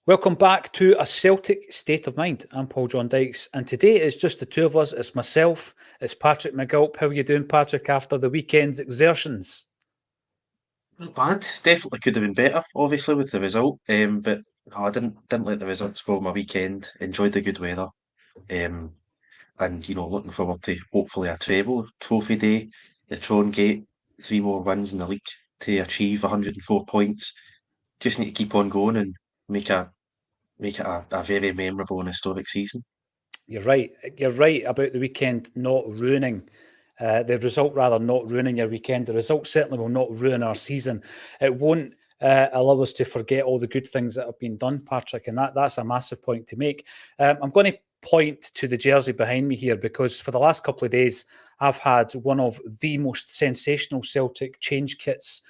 Welcome back to A Celtic State of Mind. I'm Paul John Dykes, and today it's just the two of us. It's myself, it's Patrick McGulp. How are you doing, Patrick, after the weekend's exertions? Not bad. Definitely could have been better, obviously, with the result. But no, I didn't let the result spoil my weekend. Enjoyed the good weather. Um, and looking forward to hopefully a treble, trophy day, the Tron Gate, three more wins in the league to achieve 104 points. Just need to keep on going and make a make it a very memorable and historic season. You're right. You're right about the weekend not ruining the result, rather not ruining your weekend. The result certainly will not ruin our season. It won't allow us to forget all the good things that have been done, Patrick, and that's a massive point to make. I'm going to point to the jersey behind me here because for the last couple of days, I've had one of the most sensational Celtic change kits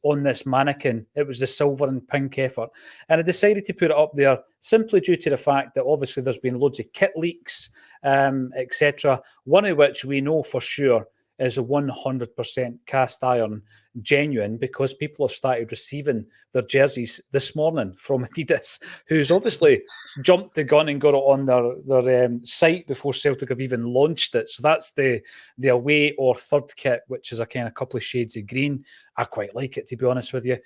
on this mannequin. It was the silver and pink effort. And I decided to put it up there simply due to the fact that obviously there's been loads of kit leaks, etc. One of which we know for sure is a 100% cast iron genuine because people have started receiving their jerseys this morning from Adidas, who's obviously jumped the gun and got it on their site before Celtic have even launched it. So that's the away or third kit, which is a kind of couple of shades of green. I quite like it, to be honest with you.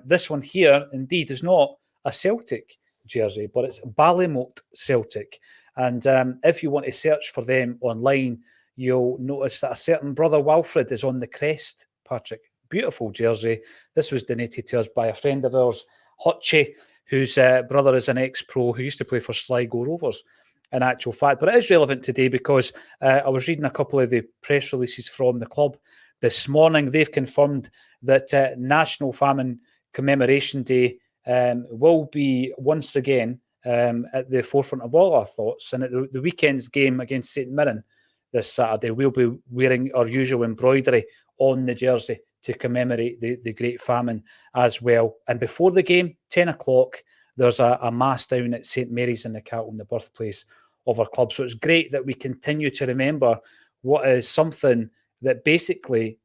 This one here, indeed, is not a Celtic jersey, but it's Ballymote Celtic. And if you want to search for them online, you'll notice that a certain brother Walfred is on the crest, Patrick. Beautiful jersey. This was donated to us by a friend of ours, Hutchie, whose brother is an ex-pro who used to play for Sligo Rovers, in actual fact. But it is relevant today because I was reading a couple of the press releases from the club this morning. They've confirmed that National Famine Commemoration Day will be once again at the forefront of all our thoughts. And at the weekend's game against St Mirren this Saturday, we'll be wearing our usual embroidery on the jersey to commemorate the Great Famine as well. And before the game, 10 o'clock, there's a mass down at St Mary's in the Calton, the birthplace of our club. So it's great that we continue to remember what is something that basically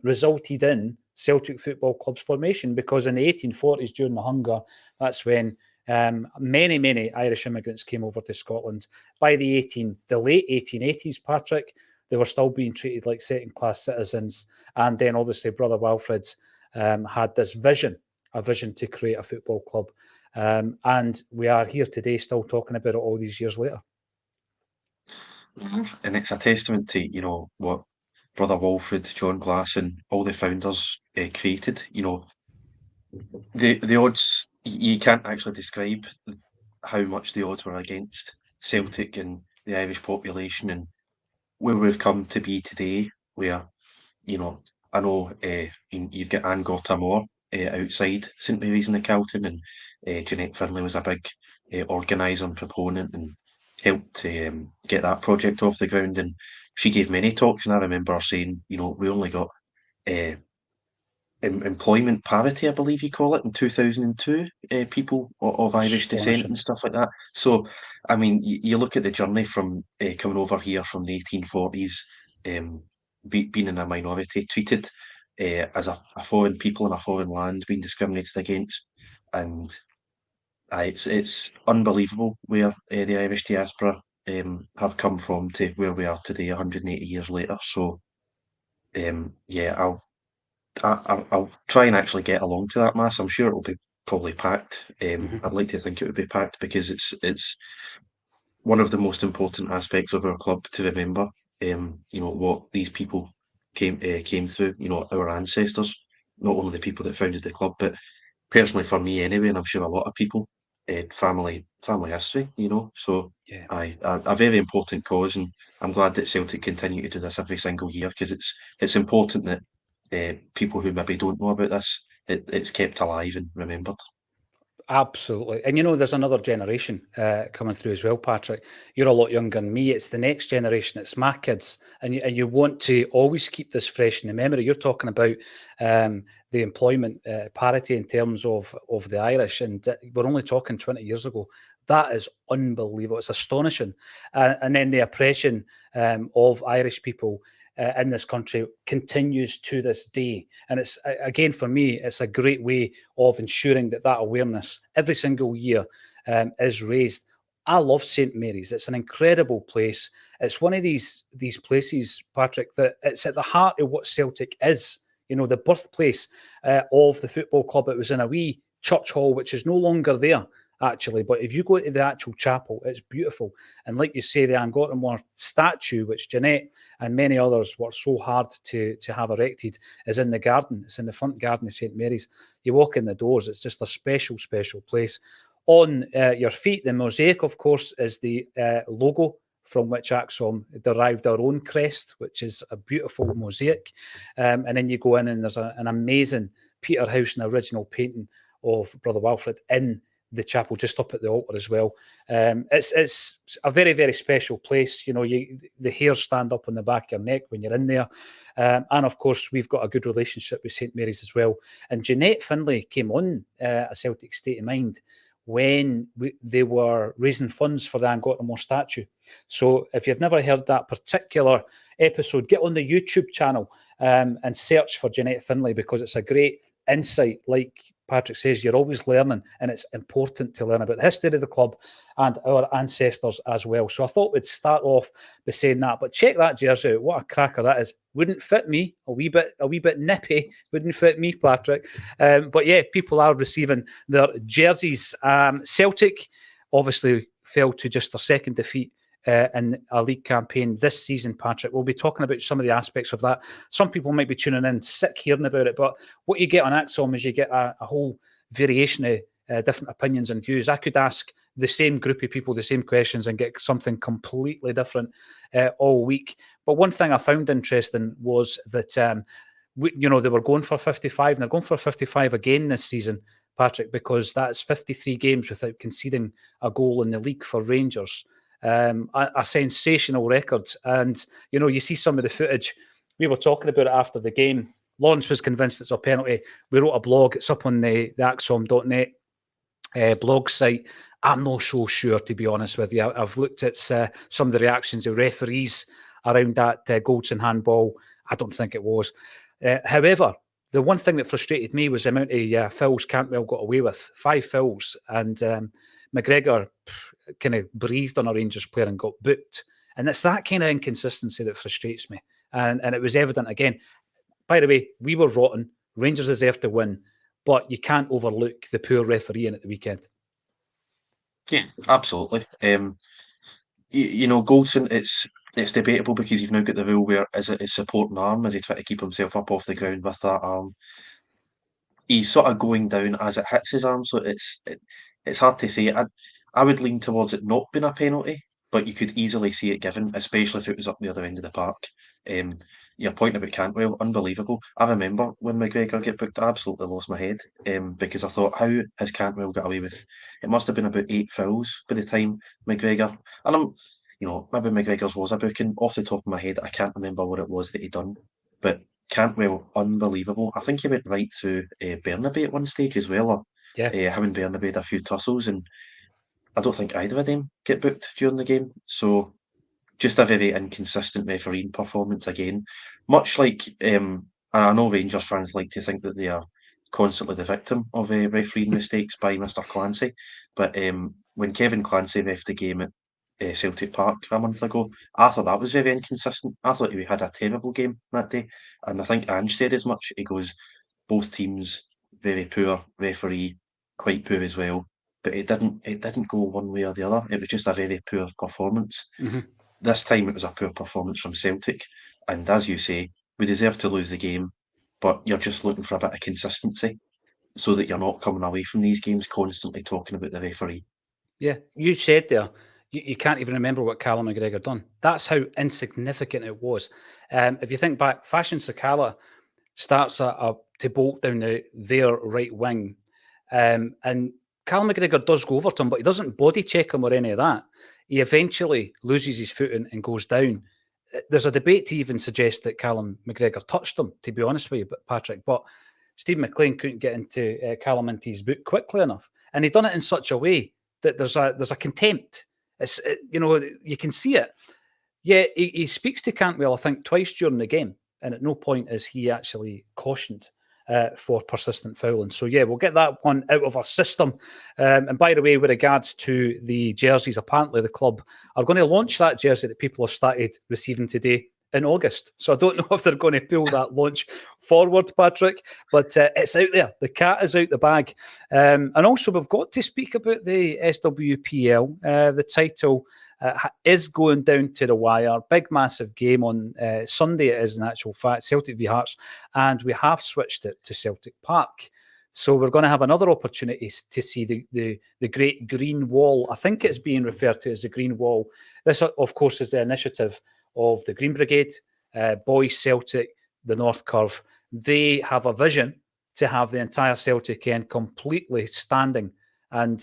resulted in Celtic Football Club's formation, because in the 1840s, during the hunger, that's when many Irish immigrants came over to Scotland. By the late 1880s, Patrick, they were still being treated like second-class citizens. And then obviously Brother Wilfred's had this a vision to create a football club. And we are here today still talking about it all these years later. And it's a testament to, what Brother Walfred, John Glass, and all the founders created. The odds, you can't actually describe how much the odds were against Celtic and the Irish population and where we've come to be today, where, I know you've got Anne Gortamore outside St Mary's in the Calton, and Jeanette Finlay was a big organiser and proponent and helped to get that project off the ground. And she gave many talks, and I remember her saying, we only got uh, employment parity, I believe you call it, in 2002, people of Irish descent Astonishing. and stuff like that. So, I mean, you look at the journey from coming over here from the 1840s, being in a minority, treated as a foreign people in a foreign land, being discriminated against, and it's unbelievable where the Irish diaspora have come from to where we are today, 180 years later. So, yeah, I'll try and actually get along to that mass. I'm sure it'll be probably packed. I'd like to think it would be packed because it's one of the most important aspects of our club to remember. What these people came through. Our ancestors, not only the people that founded the club, but personally for me anyway, and I'm sure a lot of people, family history. So Yeah. a very important cause, and I'm glad that Celtic continue to do this every single year because it's important that people who maybe don't know about this, it's kept alive and remembered. Absolutely. And there's another generation coming through as well, Patrick. You're a lot younger than me. It's the next generation. It's my kids. And you want to always keep this fresh in the memory. You're talking about the employment parity in terms of the Irish. And we're only talking 20 years ago. That is unbelievable. It's astonishing. And then the oppression of Irish people in this country continues to this day. And it's, again, for me, it's a great way of ensuring that awareness every single year is raised. I love St Mary's. It's an incredible place. It's one of these places, Patrick, that it's at the heart of what Celtic is. The birthplace of the football club. It was in a wee church hall, which is no longer there, actually. But if you go to the actual chapel, it's beautiful. And like you say, the Angotramore statue, which Jeanette and many others worked so hard to have erected, is in the garden. It's in the front garden of St Mary's. You walk in the doors, it's just a special, special place. On your feet, the mosaic, of course, is the logo from which Acsom derived our own crest, which is a beautiful mosaic. And then you go in and there's an amazing Peter Howson original painting of Brother Wilfred in the chapel, just up at the altar as well. It's a very, very special place. The hairs stand up on the back of your neck when you're in there. And of course, we've got a good relationship with St Mary's as well. And Jeanette Finlay came on a Celtic State of Mind when they were raising funds for the Angotramore statue. So if you've never heard that particular episode, get on the YouTube channel and search for Jeanette Finlay, because it's a great insight. Like Patrick says, you're always learning, and it's important to learn about the history of the club and our ancestors as well. So I thought we'd start off by saying that. But check that jersey out. What a cracker that is. Wouldn't fit me. A wee bit nippy. Wouldn't fit me, Patrick. But yeah, people are receiving their jerseys. Celtic obviously fell to just their second defeat in a league campaign this season, Patrick. We'll be talking about some of the aspects of that. Some people might be tuning in, sick hearing about it, but what you get on Acsom is you get a whole variation of different opinions and views. I could ask the same group of people the same questions and get something completely different all week. But one thing I found interesting was that they were going for 55, and they're going for 55 again this season, Patrick, because that's 53 games without conceding a goal in the league for Rangers. A sensational record. And, you see some of the footage. We were talking about it after the game. Lawrence was convinced it's a penalty. We wrote a blog. It's up on the Acsom.net blog site. I'm not so sure, to be honest with you. I've looked at some of the reactions of referees around that Goldson handball. I don't think it was. However, the one thing that frustrated me was the amount of fouls Cantwell got away with. 5 fouls. And McGregor kind of breathed on a Rangers player and got booked. And it's that kind of inconsistency that frustrates me. And it was evident again. By the way, we were rotten. Rangers deserved to win. But you can't overlook the poor refereeing at the weekend. Yeah, absolutely. Goldson, it's debatable because you've now got the rule where is it his supporting arm? Is he trying to keep himself up off the ground with that arm? He's sort of going down as it hits his arm, so it's hard to say. I would lean towards it not being a penalty, but you could easily see it given, especially if it was up the other end of the park. Your point about Cantwell, unbelievable. I remember when McGregor get booked, I absolutely lost my head because I thought, how has Cantwell got away with? It must have been about 8 fouls by the time McGregor, and maybe McGregor's was a booking. Off the top of my head, I can't remember what it was that he done, but Cantwell, unbelievable. I think he went right through Bernabe at one stage as well, or him and Bernabe had a few tussles, and I don't think either of them get booked during the game. So just a very inconsistent refereeing performance again. Much like, and I know Rangers fans like to think that they are constantly the victim of refereeing mistakes by Mr. Clancy, but when Kevin Clancy left the game at Celtic Park a month ago, I thought that was very inconsistent. I thought we had a terrible game that day, and I think Ange said as much. He goes, both teams very poor, referee quite poor as well, but it didn't go one way or the other. It was just a very poor performance. Mm-hmm. This time it was a poor performance from Celtic, and as you say, we deserve to lose the game, but you're just looking for a bit of consistency so that you're not coming away from these games constantly talking about the referee. Yeah, you said there, you can't even remember what Callum McGregor done. That's how insignificant it was. If you think back, Fashion Sakala starts to bolt down their right wing, and Callum McGregor does go over to him, but he doesn't body check him or any of that. He eventually loses his footing and goes down. There's a debate to even suggest that Callum McGregor touched him, to be honest with you, Patrick, but Steve McLean couldn't get into Callum into his boot quickly enough. And he done it in such a way that there's a contempt. You can see it. Yeah, he speaks to Cantwell, I think, twice during the game, and at no point is he actually cautioned for persistent fouling. So, yeah, we'll get that one out of our system. And by the way, with regards to the jerseys, apparently the club are going to launch that jersey that people have started receiving today in August. So I don't know if they're going to pull that launch forward, Patrick, but it's out there. The cat is out the bag. And also, we've got to speak about the SWPL. The title is going down to the wire. Big, massive game on Sunday, it is in actual fact, Celtic v Hearts, and we have switched it to Celtic Park. So we're going to have another opportunity to see the Great Green Wall. I think it's being referred to as the Green Wall. This, of course, is the initiative of the Green Brigade, Boys Celtic, the North Curve. They have a vision to have the entire Celtic end completely standing. And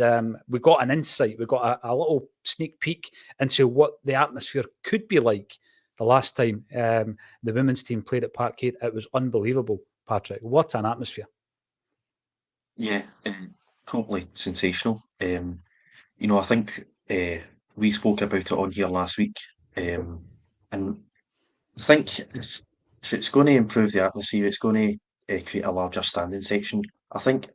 we got an insight, we got a little sneak peek into what the atmosphere could be like the last time the women's team played at Parkhead. It was unbelievable, Patrick. What an atmosphere. Yeah, totally sensational. I think we spoke about it on here last week, and I think if it's going to improve the atmosphere, it's going to create a larger standing section. I think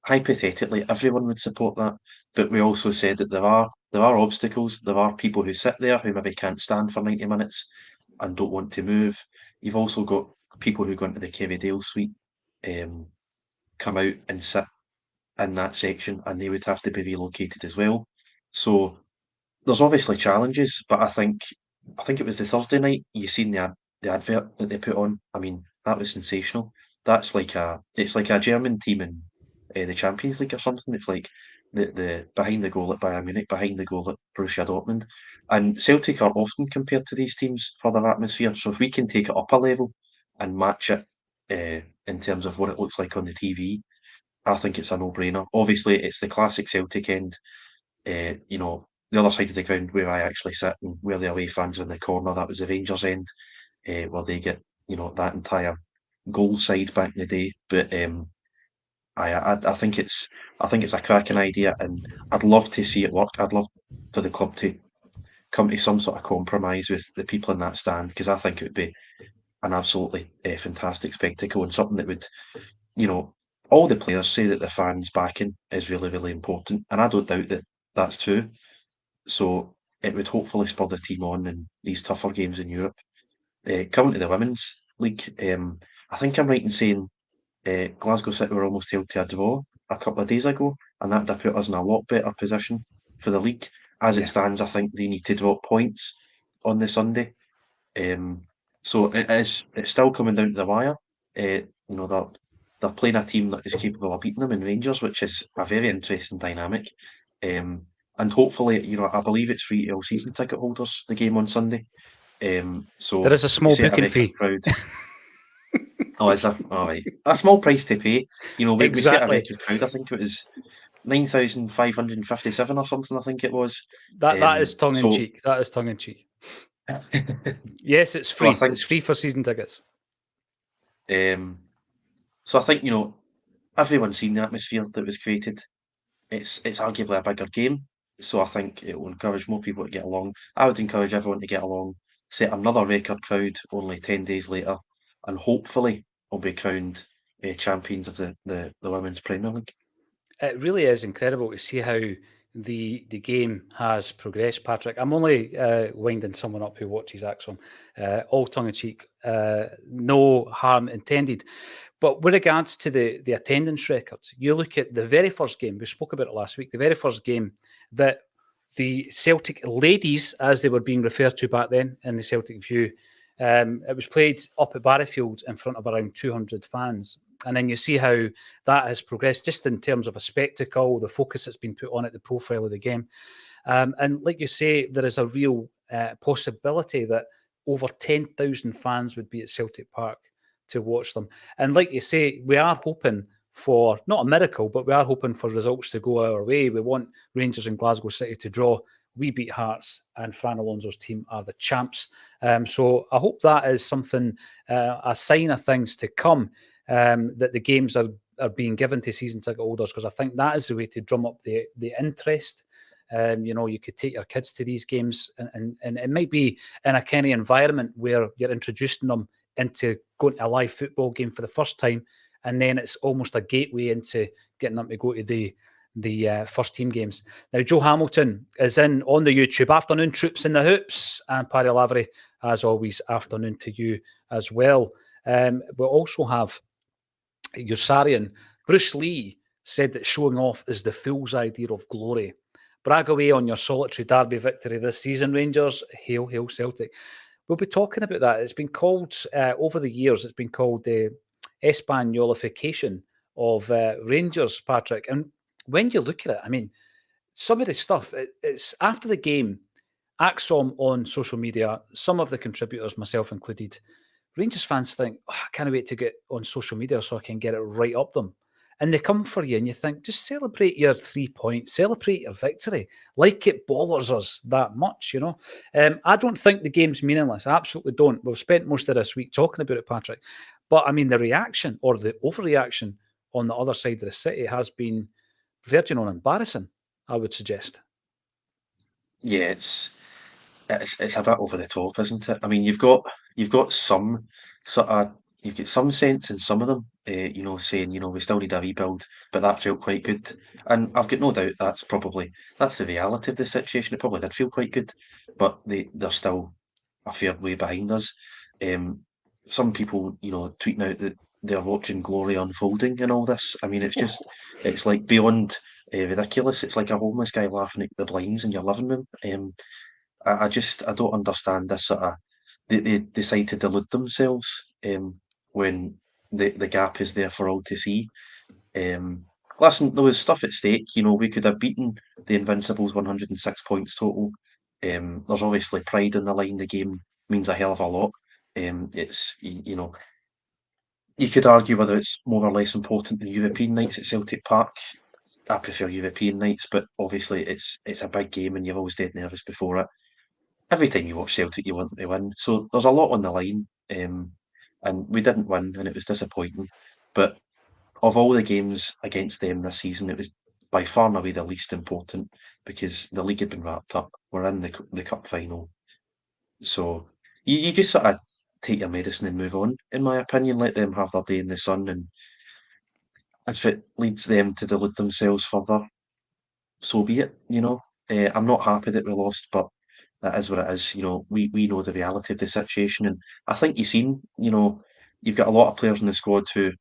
hypothetically everyone would support that, but we also said that there are obstacles. There are people who sit there who maybe can't stand for 90 minutes and don't want to move. You've also got people who go into the Kerrydale suite, come out and sit in that section, and they would have to be relocated as well. So there's obviously challenges, but I think it was the Thursday night you seen the advert that they put on. I mean, that was sensational. It's like a German team in the Champions League or something. It's like the behind the goal at Bayern Munich, behind the goal at Borussia Dortmund, and Celtic are often compared to these teams for their atmosphere. So if we can take it up a level and match it in terms of what it looks like on the TV, I think it's a no-brainer. Obviously, it's the classic Celtic end. The other side of the ground where I actually sit and where the away fans are in the corner, that was the Rangers end, where they get that entire goal side back in the day. But I think it's a cracking idea, and I'd love to see it work. I'd love for the club to come to some sort of compromise with the people in that stand, because I think it would be an absolutely fantastic spectacle, and something that would, you know, all the players say that the fans backing is really, really important, and I don't doubt that that's true. So it would hopefully spur the team on in these tougher games in Europe. Coming to the Women's League, I think I'm right in saying Glasgow City were almost held to a draw a couple of days ago, and that would have put us in a lot better position for the league. As it stands, I think they need to drop points on the Sunday. Um, so it's still coming down to the wire. They're playing a team that is capable of beating them in Rangers, which is a very interesting dynamic. And hopefully, I believe it's free to all season ticket holders, the game on Sunday. There So is a we small set a booking record fee. crowd. Oh, is there? All right. A small price to pay. We set a Exactly. record crowd. I think it was 9,557 or something, I think it was. That is tongue in So, cheek. That is tongue in cheek. so Yes, it's I free. think, It's free for season tickets. um, so I think, everyone's seen the atmosphere that was created. It's arguably a bigger game, so I think it will encourage more people to get along. I would encourage everyone to get along, set another record crowd only 10 days later, and hopefully we'll be crowned champions of the Women's Premier League. It really is incredible to see how the game has progressed, Patrick. I'm only winding someone up who watches Acsom, all tongue in cheek, no harm intended. But with regards to the attendance records, you look at the very first game, we spoke about it last week, the very first game that the Celtic ladies, as they were being referred to back then in the Celtic View, it was played up at Barrowfield in front of around 200 fans. And then you see how that has progressed just in terms of a spectacle, the focus that's been put on it, the profile of the game. And like you say, there is a real possibility that over 10,000 fans would be at Celtic Park to watch them. And like you say, we are hoping for, not a miracle, but we are hoping for results to go our way. We want Rangers and Glasgow City to draw. We beat Hearts, and Fran Alonso's team are the champs. So I hope that is something, a sign of things to come, that the games are being given to season ticket holders, because I think that is the way to drum up the interest You could take your kids to these games, and it might be in a kind of environment where you're introducing them into going to a live football game for the first time, and then it's almost a gateway into getting them to go to the first team games. Now, Joe Hamilton is in on the YouTube. Afternoon, troops in the hoops, and Paddy Lavery, as always, afternoon to you as well. We'll also have Yossarian. Bruce Lee said that showing off is the fool's idea of glory. Brag away on your solitary derby victory this season, Rangers. Hail, hail Celtic. We'll be talking about that. It's been called, over the years, it's been called the Espanyolification of Rangers, Patrick. And when you look at it, I mean, some of the stuff, it's after the game, Acsom on social media, some of the contributors, myself included, Rangers fans think, I can't wait to get on social media so I can get it right up them. And they come for you and you think, just celebrate your 3 points, celebrate your victory, like it bothers us that much, I don't think the game's meaningless. I absolutely don't. We've spent most of this week talking about it, Patrick. But I mean, the reaction or the overreaction on the other side of the city has been verging on embarrassing, I would suggest. Yeah, it's a bit over the top, isn't it? I mean, you've got some sort of you've got some sense in some of them, saying we still need a rebuild, but that felt quite good, and I've got no doubt that's the reality of the situation. It probably did feel quite good, but they're still a fair way behind us. Some people, tweeting out that they're watching glory unfolding and all this. I mean, it's like beyond ridiculous. It's like a homeless guy laughing at the blinds in your living room. I don't understand this sort of they decide to delude themselves when the gap is there for all to see. Listen, there was stuff at stake. We could have beaten the Invincibles 106 points total. There's obviously pride on the line. The game means a hell of a lot. It's you could argue whether it's more or less important than European nights at Celtic Park. I prefer European nights, but obviously it's a big game and you're always dead nervous before it. Every time you watch Celtic, you want them to win. So there's a lot on the line, and we didn't win, and it was disappointing. But of all the games against them this season, it was by far and away the least important because the league had been wrapped up. We're in the cup final, so you just sort of take your medicine and move on. In my opinion, let them have their day in the sun, and if it leads them to delude themselves further, so be it. I'm not happy that we lost, but that is what it is. We know the reality of the situation, and I think you've got a lot of players in the squad who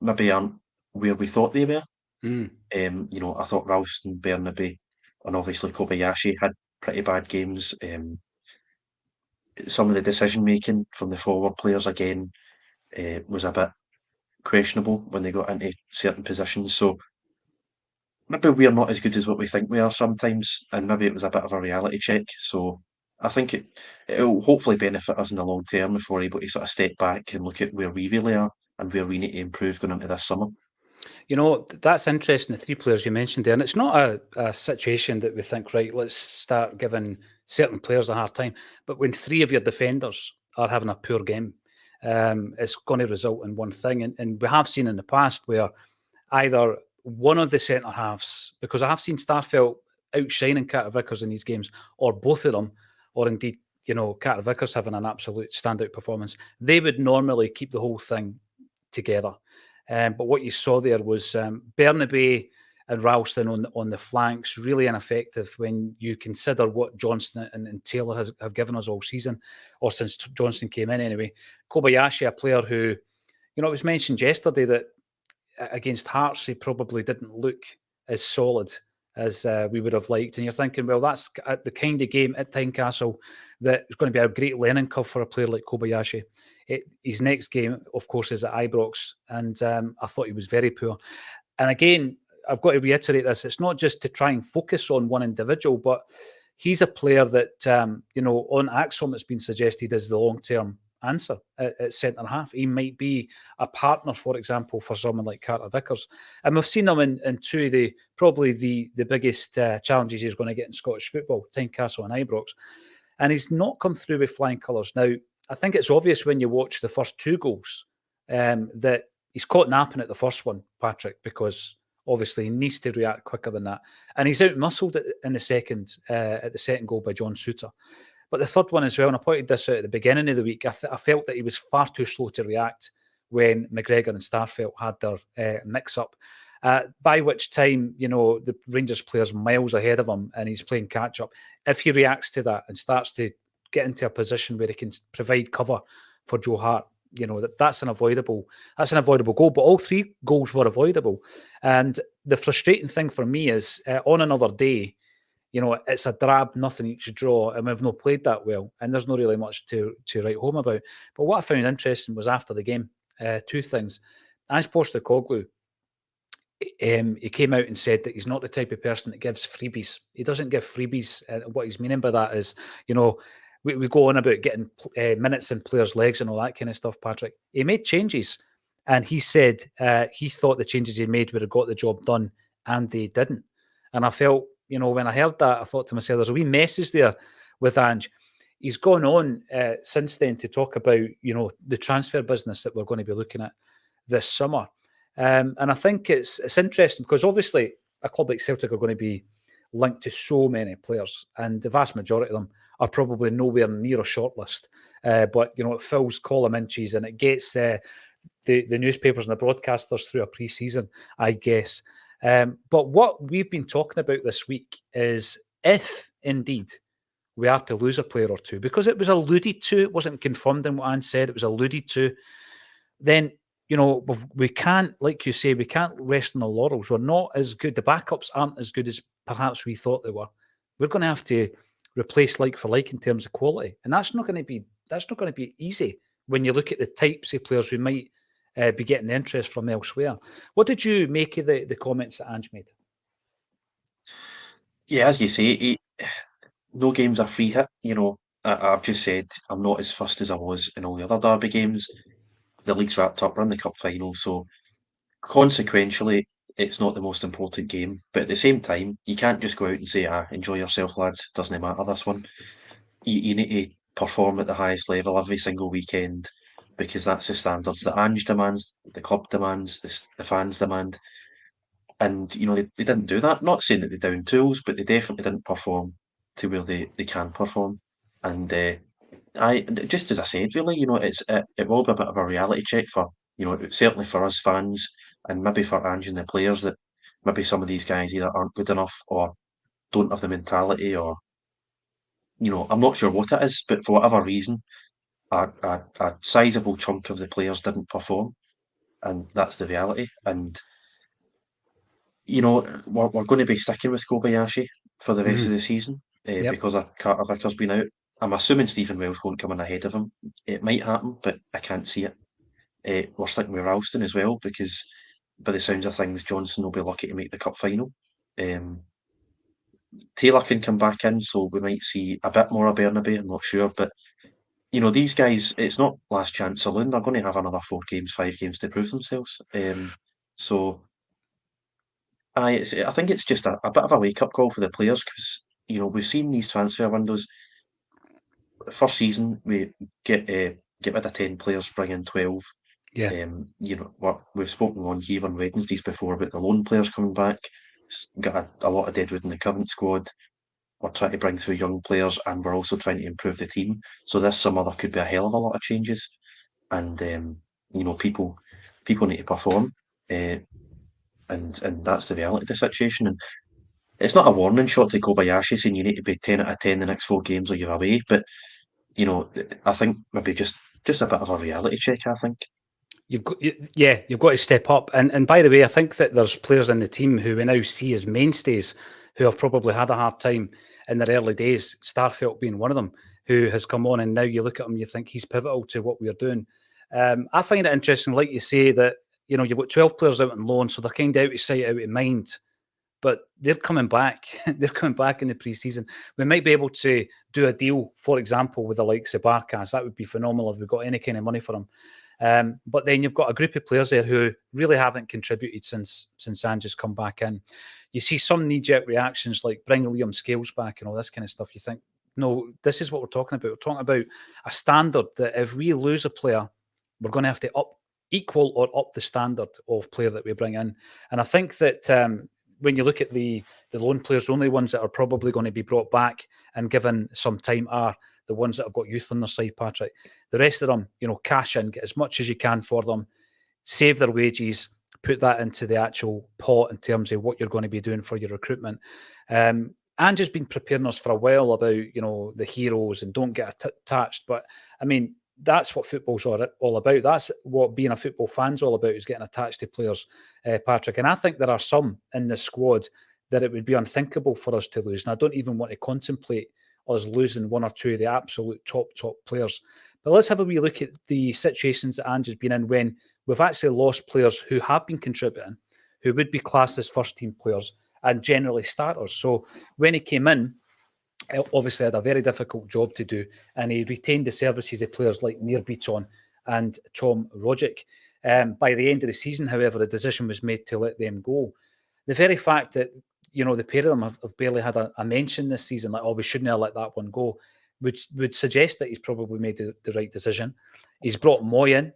maybe aren't where we thought they were. I thought Ralston, Bernabe, and obviously Kobayashi had pretty bad games. Some of the decision making from the forward players again was a bit questionable when they got into certain positions. So maybe we're not as good as what we think we are sometimes, and maybe it was a bit of a reality check. So I think it'll hopefully benefit us in the long term if we're able to sort of step back and look at where we really are and where we need to improve going into this summer. That's interesting, the 3 players you mentioned there. And it's not a situation that we think, right, let's start giving certain players a hard time. But when 3 of your defenders are having a poor game, it's going to result in one thing. And we have seen in the past where either one of the centre-halves, because I have seen Starfelt outshining Carter Vickers in these games, or both of them, or indeed, Carter Vickers having an absolute standout performance, they would normally keep the whole thing together. But what you saw there was Bernabe and Ralston on the flanks, really ineffective when you consider what Johnston and Taylor have given us all season, or since Johnston came in anyway. Kobayashi, a player who, it was mentioned yesterday that against Hearts, he probably didn't look as solid as we would have liked. And you're thinking, well, that's the kind of game at Tynecastle that is going to be a great learning curve for a player like Kobayashi. His next game, of course, is at Ibrox, and I thought he was very poor. And again, I've got to reiterate this. It's not just to try and focus on one individual, but he's a player that, on Acsom, it's been suggested as the long-term answer at centre-half. He might be a partner, for example, for someone like Carter Vickers. And we've seen him in 2 of probably the biggest challenges he's going to get in Scottish football, Tynecastle and Ibrox. And he's not come through with flying colours. Now, I think it's obvious when you watch the first 2 goals that he's caught napping at the first one, Patrick, because Obviously, he needs to react quicker than that. And he's out-muscled in the second at the second goal by John Souttar. But the third one as well, and I pointed this out at the beginning of the week, I felt that he was far too slow to react when McGregor and Starfelt had their mix-up. By which time, the Rangers player's miles ahead of him and he's playing catch-up. If he reacts to that and starts to get into a position where he can provide cover for Joe Hart, that's an avoidable goal. But all three goals were avoidable. And the frustrating thing for me is on another day, it's a drab, nothing each draw, and we've not played that well, and there's not really much to write home about. But what I found interesting was after the game, two things. Ange Postecoglou, he came out and said that he's not the type of person that gives freebies. He doesn't give freebies. What he's meaning by that is, we go on about getting minutes in players' legs and all that kind of stuff, Patrick. He made changes, and he said he thought the changes he made would have got the job done, and they didn't. And I felt, when I heard that, I thought to myself, there's a wee message there with Ange. He's gone on since then to talk about, the transfer business that we're going to be looking at this summer. And I think it's interesting because obviously a club like Celtic are going to be linked to so many players, and the vast majority of them are probably nowhere near a shortlist. But it fills column inches and it gets the newspapers and the broadcasters through a pre-season, I guess. But what we've been talking about this week is if indeed we are to lose a player or two, because it was alluded to, it wasn't confirmed in what Anne said, it was alluded to, then we can't, like you say, we can't rest on the laurels. We're not as good. The backups aren't as good as perhaps we thought they were. We're going to have to replace like for like in terms of quality, and that's not going to be easy when you look at the types of players who might be getting the interest from elsewhere. What did you make of the comments that Ange made? Yeah, as you say, no game's a free hit. I've just said I'm not as fussed as I was in all the other derby games. The league's wrapped up, we're in the cup final, so consequentially, it's not the most important game. But at the same time, you can't just go out and say, enjoy yourself, lads. Doesn't matter, this one. You need to perform at the highest level every single weekend because that's the standards that Ange demands, the club demands, the fans demand. And, they didn't do that. Not saying that they down tools, but they definitely didn't perform to where they can perform. And I just as I said, really, it will be a bit of a reality check for certainly for us fans and maybe for Ange and the players that maybe some of these guys either aren't good enough or don't have the mentality or I'm not sure what it is, but for whatever reason, a sizable chunk of the players didn't perform, and that's the reality. And we're going to be sticking with Kobayashi for the rest of the season Yep. because Carter Vickers been out. I'm assuming Stephen Welsh won't come in ahead of him. It might happen, but I can't see it. We're sticking with Ralston as well because, by the sounds of things, Johnson will be lucky to make the cup final. Taylor can come back in, so we might see a bit more of Bernabe. I'm not sure, but these guys, it's not last chance saloon. They're going to have another 4 games, 5 games to prove themselves. So I think it's just a bit of a wake up call for the players because we've seen these transfer windows. First season we get rid of 10 players, bring in 12. Yeah. We've spoken on here on Wednesdays before about the loan players coming back. Got a lot of deadwood in the current squad. We're trying to bring through young players, and we're also trying to improve the team. So this summer there could be a hell of a lot of changes, and people need to perform, and that's the reality of the situation. And it's not a warning shot to Kobayashi saying you need to be 10 out of 10 the next 4 games or you're away, but I think maybe just a bit of a reality check. I think. You've got to step up. And by the way, I think that there's players in the team who we now see as mainstays who have probably had a hard time in their early days, Starfelt being one of them, who has come on and now you look at him, you think he's pivotal to what we're doing. I find it interesting, like you say, that you've got 12 players out on loan, so they're kind of out of sight, out of mind. But they're coming back. They're coming back in the pre-season. We might be able to do a deal, for example, with the likes of Barkas. That would be phenomenal if we got any kind of money for them. But then you've got a group of players there who really haven't contributed since Ange has come back in. You see some knee-jerk reactions like bring Liam Scales back and all this kind of stuff. You think, no, this is what we're talking about. We're talking about a standard that if we lose a player, we're going to have to up equal or up the standard of player that we bring in. And I think that when you look at the loan players, the only ones that are probably going to be brought back and given some time are the ones that have got youth on their side, Patrick. The rest of them, cash in, get as much as you can for them, save their wages, put that into the actual pot in terms of what you're going to be doing for your recruitment. And just been preparing us for a while about, the heroes and don't get attached. But I mean, that's what football's all about. That's what being a football fan's all about, is getting attached to players, Patrick. And I think there are some in the squad that it would be unthinkable for us to lose. And I don't even want to contemplate us losing one or two of the absolute top players. But let's have a wee look at the situations that Ange has been in when we've actually lost players who have been contributing, who would be classed as first-team players and generally starters. So when he came in, obviously had a very difficult job to do, and he retained the services of players like Nir Bitton and Tom Rogic. By the end of the season, however, the decision was made to let them go. The very fact that, the pair of them have barely had a mention this season, like, we shouldn't have let that one go, would suggest that he's probably made the right decision. He's brought Moy in,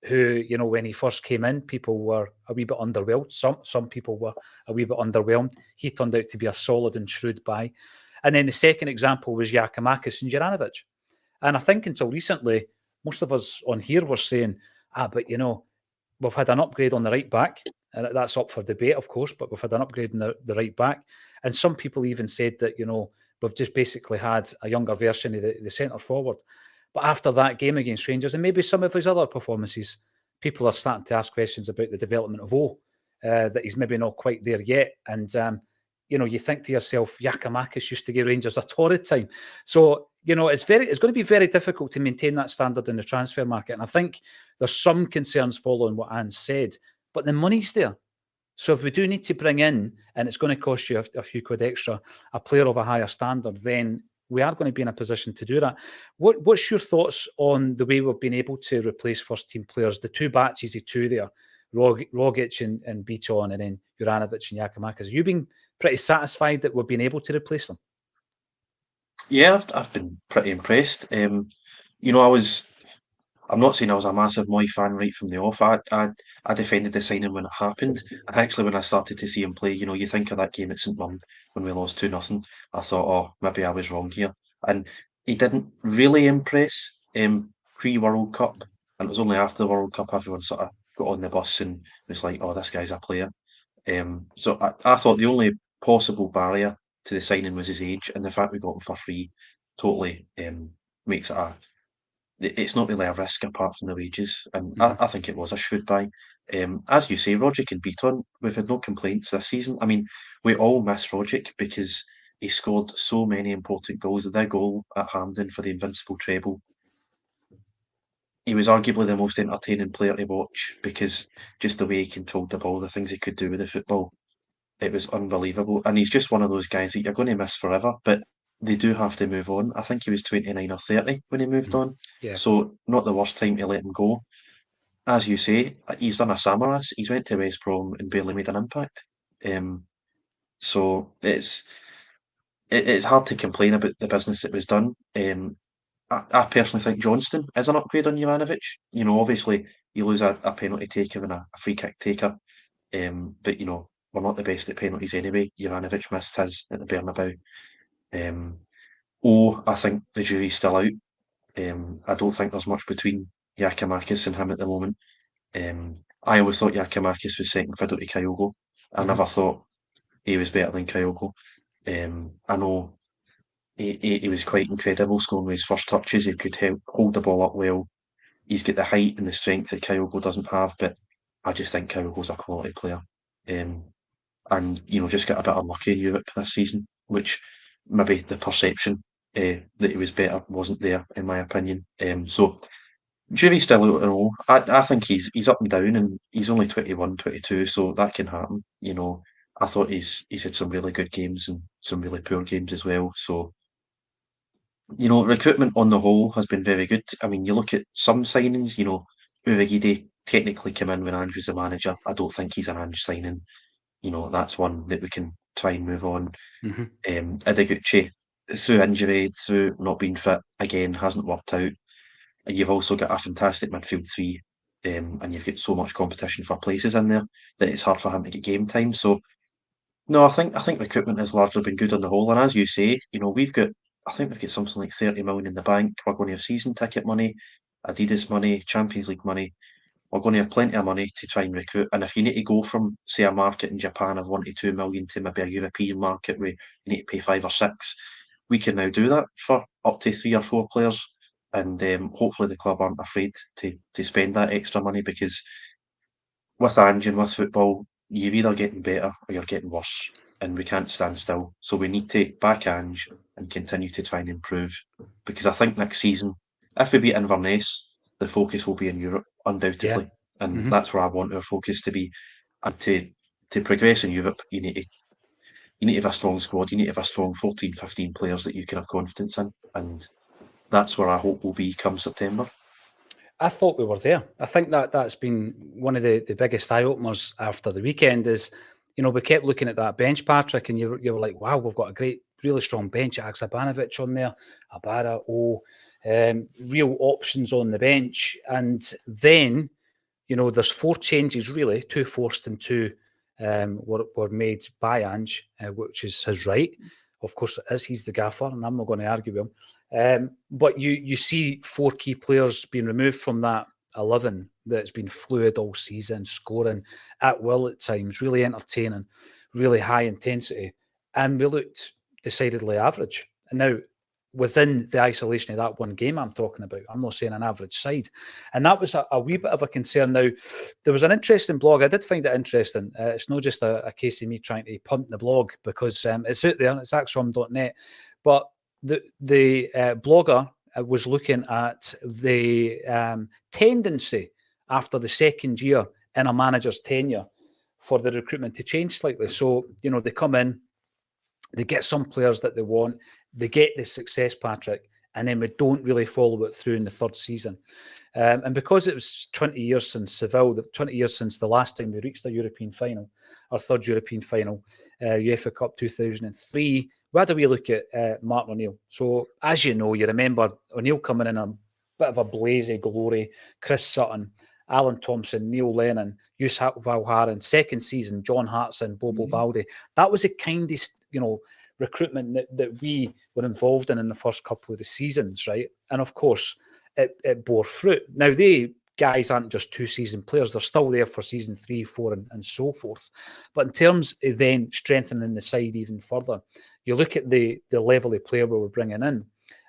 who, when he first came in, people were a wee bit underwhelmed. Some people were a wee bit underwhelmed. He turned out to be a solid and shrewd buy. And then the second example was Giakoumakis and Juranovic. And I think until recently, most of us on here were saying, but we've had an upgrade on the right back. And that's up for debate, of course, but we've had an upgrade in the right back. And some people even said that, we've just basically had a younger version of the centre forward. But after that game against Rangers, and maybe some of his other performances, people are starting to ask questions about the development of O, that he's maybe not quite there yet. And, you think to yourself, Giakoumakis used to give Rangers a torrid time. So, it's going to be very difficult to maintain that standard in the transfer market. And I think there's some concerns following what Anne said, but the money's there. So if we do need to bring in, and it's going to cost you a few quid extra, a player of a higher standard, then we are going to be in a position to do that. What's your thoughts on the way we've been able to replace first-team players, the two batches of two there, Rogic and Bitton, and then Juranovic and Giakoumakis? Have you been pretty satisfied that we've been able to replace them? Yeah, I've been pretty impressed. I'm not saying I was a massive Moy fan right from the off. I defended the signing when it happened. And actually, when I started to see him play, you think of that game at St Mirren when we lost 2-0. I thought, oh, maybe I was wrong here. And he didn't really impress pre-World Cup. And it was only after the World Cup everyone sort of got on the bus and was like, oh, this guy's a player. So I thought the only possible barrier to the signing was his age, and the fact we got him for free totally makes it's not really a risk apart from the wages, and I think it was a shrewd buy. As you say, Rogic and Beaton, we've had no complaints this season. I mean, we all miss Rogic because he scored so many important goals. The goal at Hampden for the invincible treble, he was arguably the most entertaining player to watch because just the way he controlled the ball, the things he could do with the football, it was unbelievable. And he's just one of those guys that you're going to miss forever, but they do have to move on. I think he was 29 or 30 when he moved on. Yeah. So not the worst time to let him go. As you say, he's done a Samaras. He's went to West Brom and barely made an impact. So it's hard to complain about the business that was done. I personally think Johnston is an upgrade on Juranovic. Obviously you lose a penalty taker and a free kick taker. But we're not the best at penalties anyway. Juranovic missed his at the Bernabeu. I think the jury's still out. I don't think there's much between Giakoumakis and him at the moment. I always thought Giakoumakis was second fiddle to Kyogo. I never thought he was better than Kyogo. I know he was quite incredible scoring with his first touches. He could hold the ball up well. He's got the height and the strength that Kyogo doesn't have, but I just think Kyogo's a quality player. And just got a bit unlucky in Europe this season, which maybe the perception that he was better wasn't there, in my opinion. So jury's still out to know. I think he's up and down, and he's only 21, 22, so that can happen. I thought he's had some really good games and some really poor games as well. So recruitment on the whole has been very good. I mean, you look at some signings. Urigide technically came in when Andrew's the manager. I don't think he's an Ange signing. That's one that we can try and move on. Ideguchi, through injury, through not being fit, again, hasn't worked out. And you've also got a fantastic midfield three and you've got so much competition for places in there that it's hard for him to get game time. So no, I think recruitment has largely been good on the whole. And as you say, I think we've got something like 30 million in the bank. We're going to have season ticket money, Adidas money, Champions League money. We're going to have plenty of money to try and recruit. And if you need to go from, say, a market in Japan of 1 to 2 million to maybe a European market where you need to pay 5 or 6, we can now do that for up to 3 or 4 players. And hopefully the club aren't afraid to spend that extra money, because with Ange and with football, you're either getting better or you're getting worse, and we can't stand still. So we need to back Ange and continue to try and improve, because I think next season, if we beat Inverness, the focus will be in Europe, Yeah. undoubtedly, and Mm-hmm. that's where I want our focus to be. And to progress in Europe, you need to have a strong squad. You need to have a strong 14, 15 players that you can have confidence in, and that's where I hope we'll be come September. I thought we were there. I think that's been one of the biggest eye openers after the weekend. Is we kept looking at that bench, Patrick, and you were like, wow, we've got a great, really strong bench. Aksabanovic on there, Abada, real options on the bench, and then there's 4 changes really, 2 forced and 2 were made by Ange, which is his right. Of course, it is. He's the gaffer, and I'm not going to argue with him. But you see 4 key players being removed from that 11 that's been fluid all season, scoring at will at times, really entertaining, really high intensity, and we looked decidedly average. And now, within the isolation of that one game I'm talking about, I'm not saying an average side, and that was a wee bit of a concern. Now, there was an interesting blog. I did find it interesting. It's not just a case of me trying to punt the blog, because it's out there. It's Acsom.net, but the blogger was looking at the tendency after the second year in a manager's tenure for the recruitment to change slightly. So, they come in, they get some players that they want, they get the success, Patrick, and then we don't really follow it through in the third season. And because it was 20 years since Seville, 20 years since the last time we reached a European final, our third European final, UEFA Cup 2003, we had a wee look at Martin O'Neill. So, as you know, you remember O'Neill coming in a bit of a blaze of glory, Chris Sutton, Alan Thompson, Neil Lennon, Yusuf Valharan, second season, John Hartson, Bobo Baldi. That was the kindest, recruitment that we were involved in the first couple of the seasons, right? And of course, it bore fruit. Now, they guys aren't just 2-season players. They're still there for season 3, 4, and so forth. But in terms of then strengthening the side even further, you look at the level of player we were bringing in,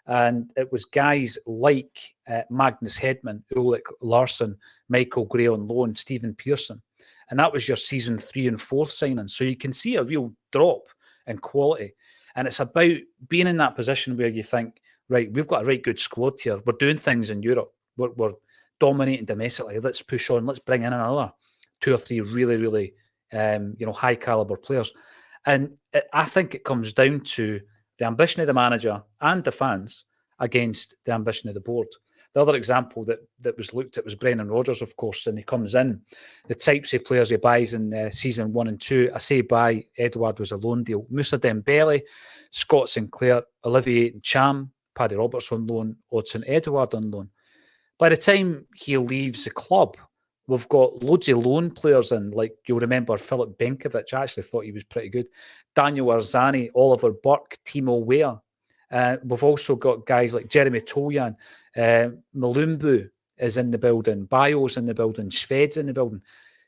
and it was guys like Magnus Hedman, Ulrik Larsson, Michael Gray on loan, Stephen Pearson. And that was your season 3 and 4 signing. So you can see a real drop in quality. And it's about being in that position where you think, right, we've got a right good squad here. We're doing things in Europe. We're dominating domestically. Let's push on. Let's bring in another 2 or 3 really, really, high caliber players. And I think it comes down to the ambition of the manager and the fans against the ambition of the board. The other example that was looked at was Brendan Rodgers, of course, and he comes in. The types of players he buys in season 1 and 2, I say buy, Edouard was a loan deal. Moussa Dembele, Scott Sinclair, Olivier Cham, Paddy Roberts on loan, Odsonne Edouard on loan. By the time he leaves the club, we've got loads of loan players in, like you'll remember Filip Benkovic. I actually thought he was pretty good. Daniel Arzani, Oliver Burke, Timo Weah. We've also got guys like Jeremy Toljan, Malumbu is in the building, Bio's in the building, Shved's in the building.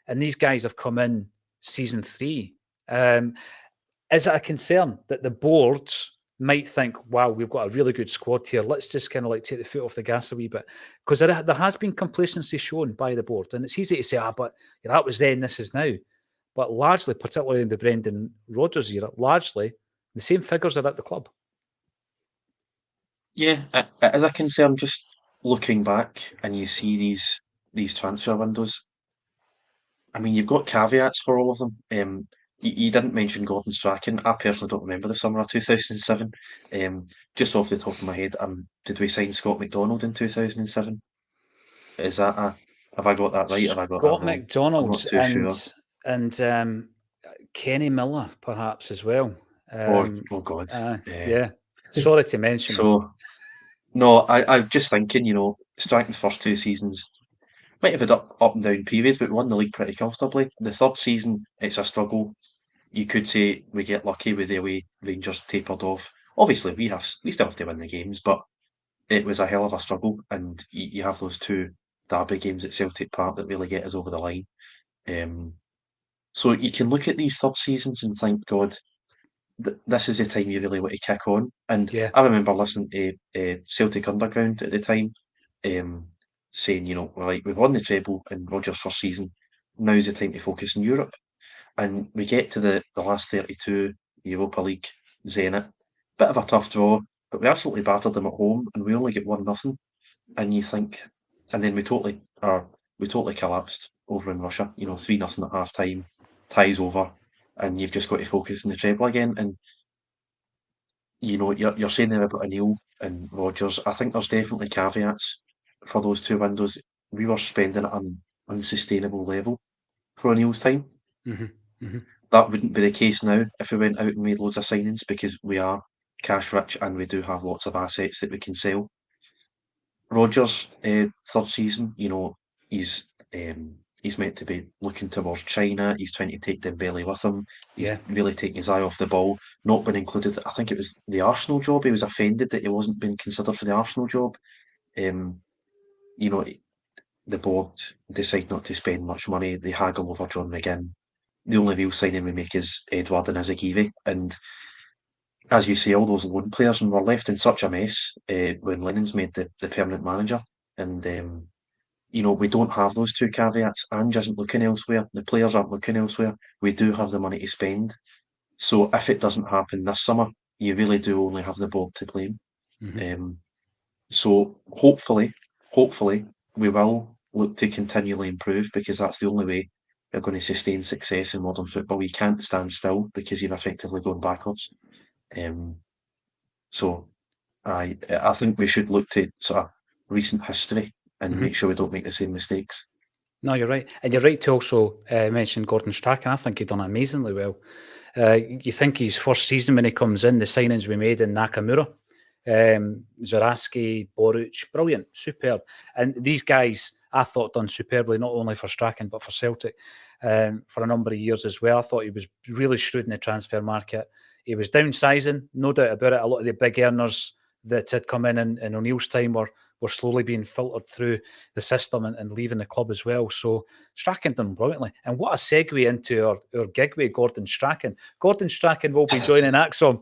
And these guys have come in season 3. Is it a concern that the boards might think, wow, we've got a really good squad here. Let's just kind of like take the foot off the gas a wee bit. Because there has been complacency shown by the board. And it's easy to say, but that was then, this is now. But largely, particularly in the Brendan Rodgers era, largely the same figures are at the club. Yeah, it is a concern just looking back and you see these transfer windows. I mean, you've got caveats for all of them. You didn't mention Gordon Strachan. I personally don't remember the summer of 2007. Just off the top of my head, did we sign Scott McDonald in 2007? Is that have I got that right? Have I got that Scott wrong? I'm McDonald not too sure. and Kenny Miller, perhaps, as well. Oh God. Yeah. Sorry to mention him. So, no, I'm just thinking, Strachan's first 2 seasons, might have had up and down periods, but we won the league pretty comfortably. The third season, it's a struggle. You could say we get lucky with the way Rangers tapered off. Obviously, we still have to win the games, but it was a hell of a struggle, and you have those two derby games at Celtic Park that really get us over the line. Um, so you can look at these third seasons and think, God, this is the time you really want to kick on. And Yeah. I remember listening to Celtic Underground at the time, um, saying, right, we've won the treble in Rodgers' first season. Now's the time to focus on Europe. And we get to the last 32, Europa League, Zenit. Bit of a tough draw, but we absolutely battered them at home, and we only get 1-0. And you think, and then we totally collapsed over in Russia. 3-0 at half time, ties over, and you've just got to focus on the treble again. And you're saying there about O'Neill and Rodgers. I think there's definitely caveats for those two windows. We were spending at an unsustainable level for O'Neill's time. Hmm. Hmm. That wouldn't be the case now if we went out and made loads of signings, because we are cash rich and we do have lots of assets that we can sell. Rodgers' third season, he's meant to be looking towards China. He's trying to take Dembele with him. He's Yeah. really taking his eye off the ball. Not been included. I think it was the Arsenal job. He was offended that he wasn't being considered for the Arsenal job. Um, you know, the board decide not to spend much money. They haggle over John McGinn. The only real signing we make is Edward and Izagiri. And as you say, all those loan players, and we're left in such a mess when Lennon's made the permanent manager. And we don't have those two caveats. Ange isn't looking elsewhere. The players aren't looking elsewhere. We do have the money to spend. So if it doesn't happen this summer, you really do only have the board to blame. Hmm. Um, so hopefully, we will look to continually improve, because that's the only way you're going to sustain success in modern football. You can't stand still because you're effectively going backwards. Um, so I think we should look to sort of recent history and Hmm. make sure we don't make the same mistakes. No, you're right. And you're right to also mention Gordon Strachan. I think he's done amazingly well. You think his first season when he comes in, the signings we made in Nakamura, Zaraski, Boruc, brilliant, superb. And these guys, I thought, done superbly, not only for Strachan, but for Celtic for a number of years as well. I thought he was really shrewd in the transfer market. He was downsizing, no doubt about it. A lot of the big earners that had come in O'Neill's time were slowly being filtered through the system and leaving the club as well. So Strachan done brilliantly. And what a segue into our gig with Gordon Strachan. Gordon Strachan will be joining Acsom.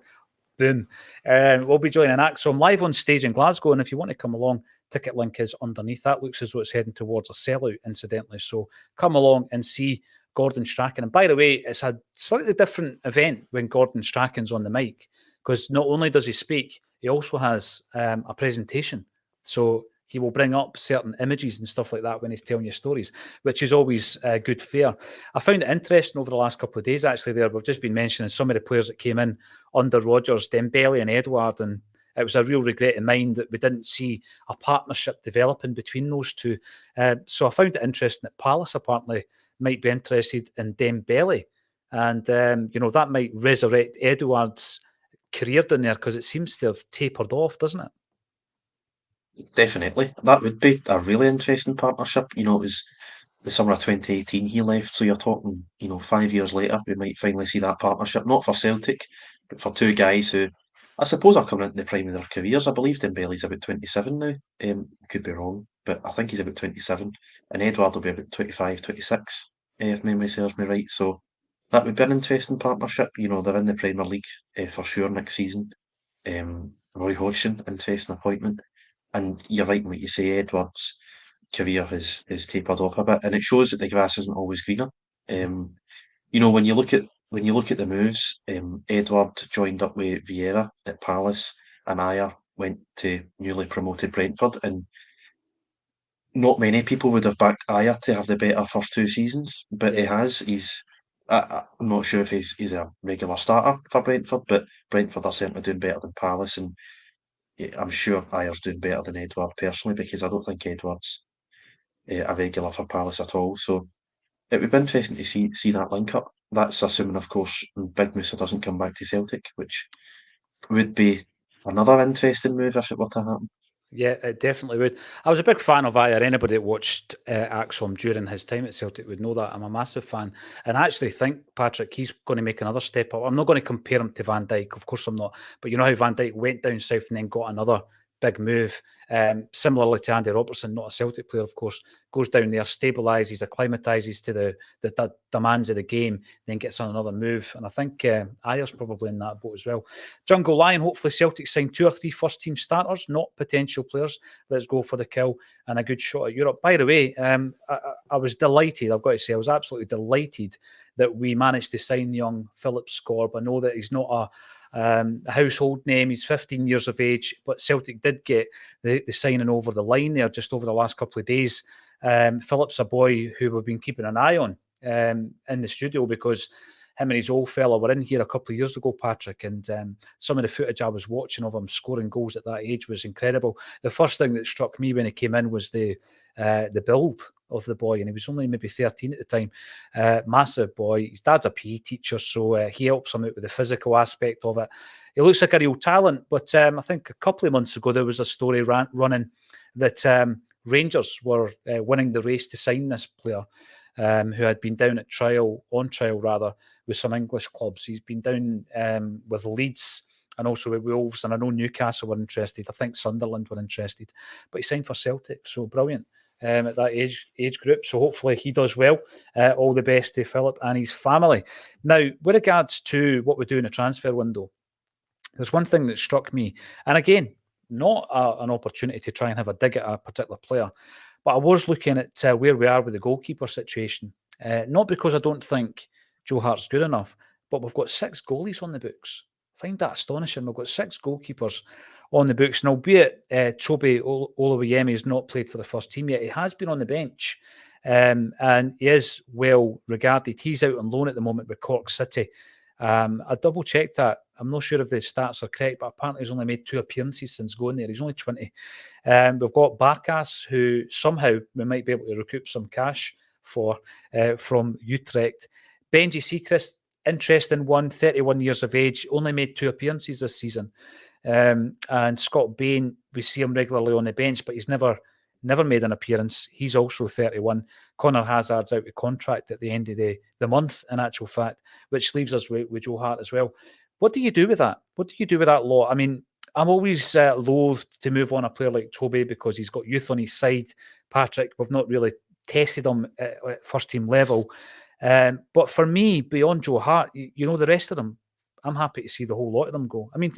Boom. We'll be joining Acsom live on stage in Glasgow. And if you want to come along, ticket link is underneath. That looks as though it's heading towards a sellout, incidentally. So come along and see Gordon Strachan. And by the way, it's a slightly different event when Gordon Strachan's on the mic, because not only does he speak, he also has a presentation. So he will bring up certain images and stuff like that when he's telling you stories, which is always good fare. I found it interesting over the last couple of days, actually, there. We've just been mentioning some of the players that came in under Rodgers, Dembele and Edouard, and it was a real regret in mine that we didn't see a partnership developing between those two. So I found it interesting that Palace apparently might be interested in Dembele. And, that might resurrect Edouard's career down there, because it seems to have tapered off, doesn't it? Definitely. That would be a really interesting partnership. It was the summer of 2018 he left, so you're talking, 5 years later, we might finally see that partnership, not for Celtic, but for two guys who I suppose are coming into the prime of their careers. I believe Dembele's about 27 now. Could be wrong, but I think he's about 27, and Edward will be about 25, 26, if memory serves me right. So that would be an interesting partnership. They're in the Premier League for sure next season. Roy Hodgson, interesting appointment. And you're right in what you say, Edward's career has tapered off a bit, and it shows that the grass isn't always greener. Mhm. When you look at the moves, Edward joined up with Vieira at Palace, and Ayer went to newly promoted Brentford, and not many people would have backed Ayer to have the better first two seasons, but he Yeah. has. I'm not sure if he's a regular starter for Brentford, but Brentford are certainly doing better than Palace, and yeah, I'm sure Ayer's doing better than Edward personally, because I don't think Edward's a regular for Palace at all. So it would be interesting to see that link up. That's assuming, of course, Big Musa doesn't come back to Celtic, which would be another interesting move if it were to happen. Yeah, it definitely would. I was a big fan of Ayer. Anybody that watched Acsom during his time at Celtic would know that. I'm a massive fan. And I actually think, Patrick, he's going to make another step up. I'm not going to compare him to Van Dijk, of course I'm not. But you know how Van Dijk went down south and then got another big move. Similarly to Andy Robertson, not a Celtic player, of course, goes down there, stabilises, acclimatises to the demands of the game, then gets on another move. And I think Ayer's probably in that boat as well. Jungle Lion, hopefully Celtic sign 2 or 3 first-team starters, not potential players. Let's go for the kill and a good shot at Europe. By the way, I was delighted, I've got to say, I was absolutely delighted that we managed to sign young Philip Scorb. I know that he's not a household name. He's 15 years of age, but Celtic did get the signing over the line there just over the last couple of days. Philip's a boy who we've been keeping an eye on in the studio because him and his old fella were in here a couple of years ago, Patrick, and some of the footage I was watching of him scoring goals at that age was incredible. The first thing that struck me when he came in was the build of the boy, and he was only maybe 13 at the time. Massive boy. His dad's a PE teacher, so he helps him out with the physical aspect of it. He looks like a real talent, but I think a couple of months ago there was a story running that Rangers were winning the race to sign this player. Who had been down on trial with some English clubs. He's been down with Leeds and also with Wolves, and I know Newcastle were interested. I think Sunderland were interested, but he signed for Celtic, so brilliant at that age group. So hopefully he does well. All the best to Philip and his family. Now, with regards to what we do in the transfer window, there's one thing that struck me, and again, not an opportunity to try and have a dig at a particular player, but I was looking at where we are with the goalkeeper situation. Not because I don't think Joe Hart's good enough, but we've got 6 goalies on the books. I find that astonishing. We've got 6 goalkeepers on the books. And albeit Toby Oluwayemi has not played for the first team yet, he has been on the bench. And he is well regarded. He's out on loan at the moment with Cork City. I double checked that. I'm not sure if the stats are correct, but apparently he's only made 2 appearances since going there. He's only 20. We've got Barkas, who somehow we might be able to recoup some cash for from Utrecht. Benji Siegrist, interesting one, 31 years of age, only made 2 appearances this season. And Scott Bain, we see him regularly on the bench, but he's never made an appearance. He's also 31. Connor Hazard's out of contract at the end of the month, in actual fact, which leaves us with Joe Hart as well. What do you do with that? What do you do with that lot? I mean, I'm always loathed to move on a player like Toby because he's got youth on his side. Patrick, we've not really tested him at first team level. But for me, beyond Joe Hart, you know, the rest of them, I'm happy to see the whole lot of them go. I mean,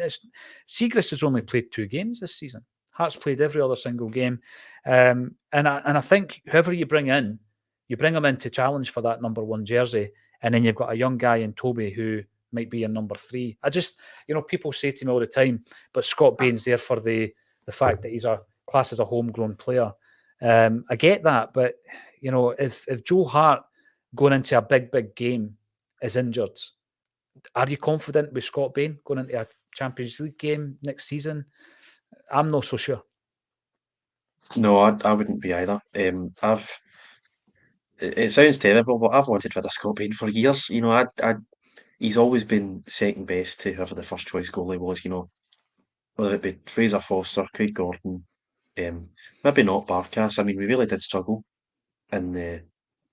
Siegrist has only played 2 games this season. Hart's played every other single game. And I think whoever you bring in, you bring him in to challenge for that number 1 jersey. And then you've got a young guy in Toby who might be in number 3. I just, you know, people say to me all the time, but Scott Bain's there for the fact that he's a class as a homegrown player. I get that, but, you know, if Joe Hart going into a big game is injured, are you confident with Scott Bain going into a Champions League game next season? I'm not so sure. No, I wouldn't be either. It sounds terrible, but I've wanted rid of Scott Bain for years. You know, he's always been second best to whoever the first choice goalie was. You know, whether it be Fraser Foster, Craig Gordon, maybe not Barkas. I mean, we really did struggle in the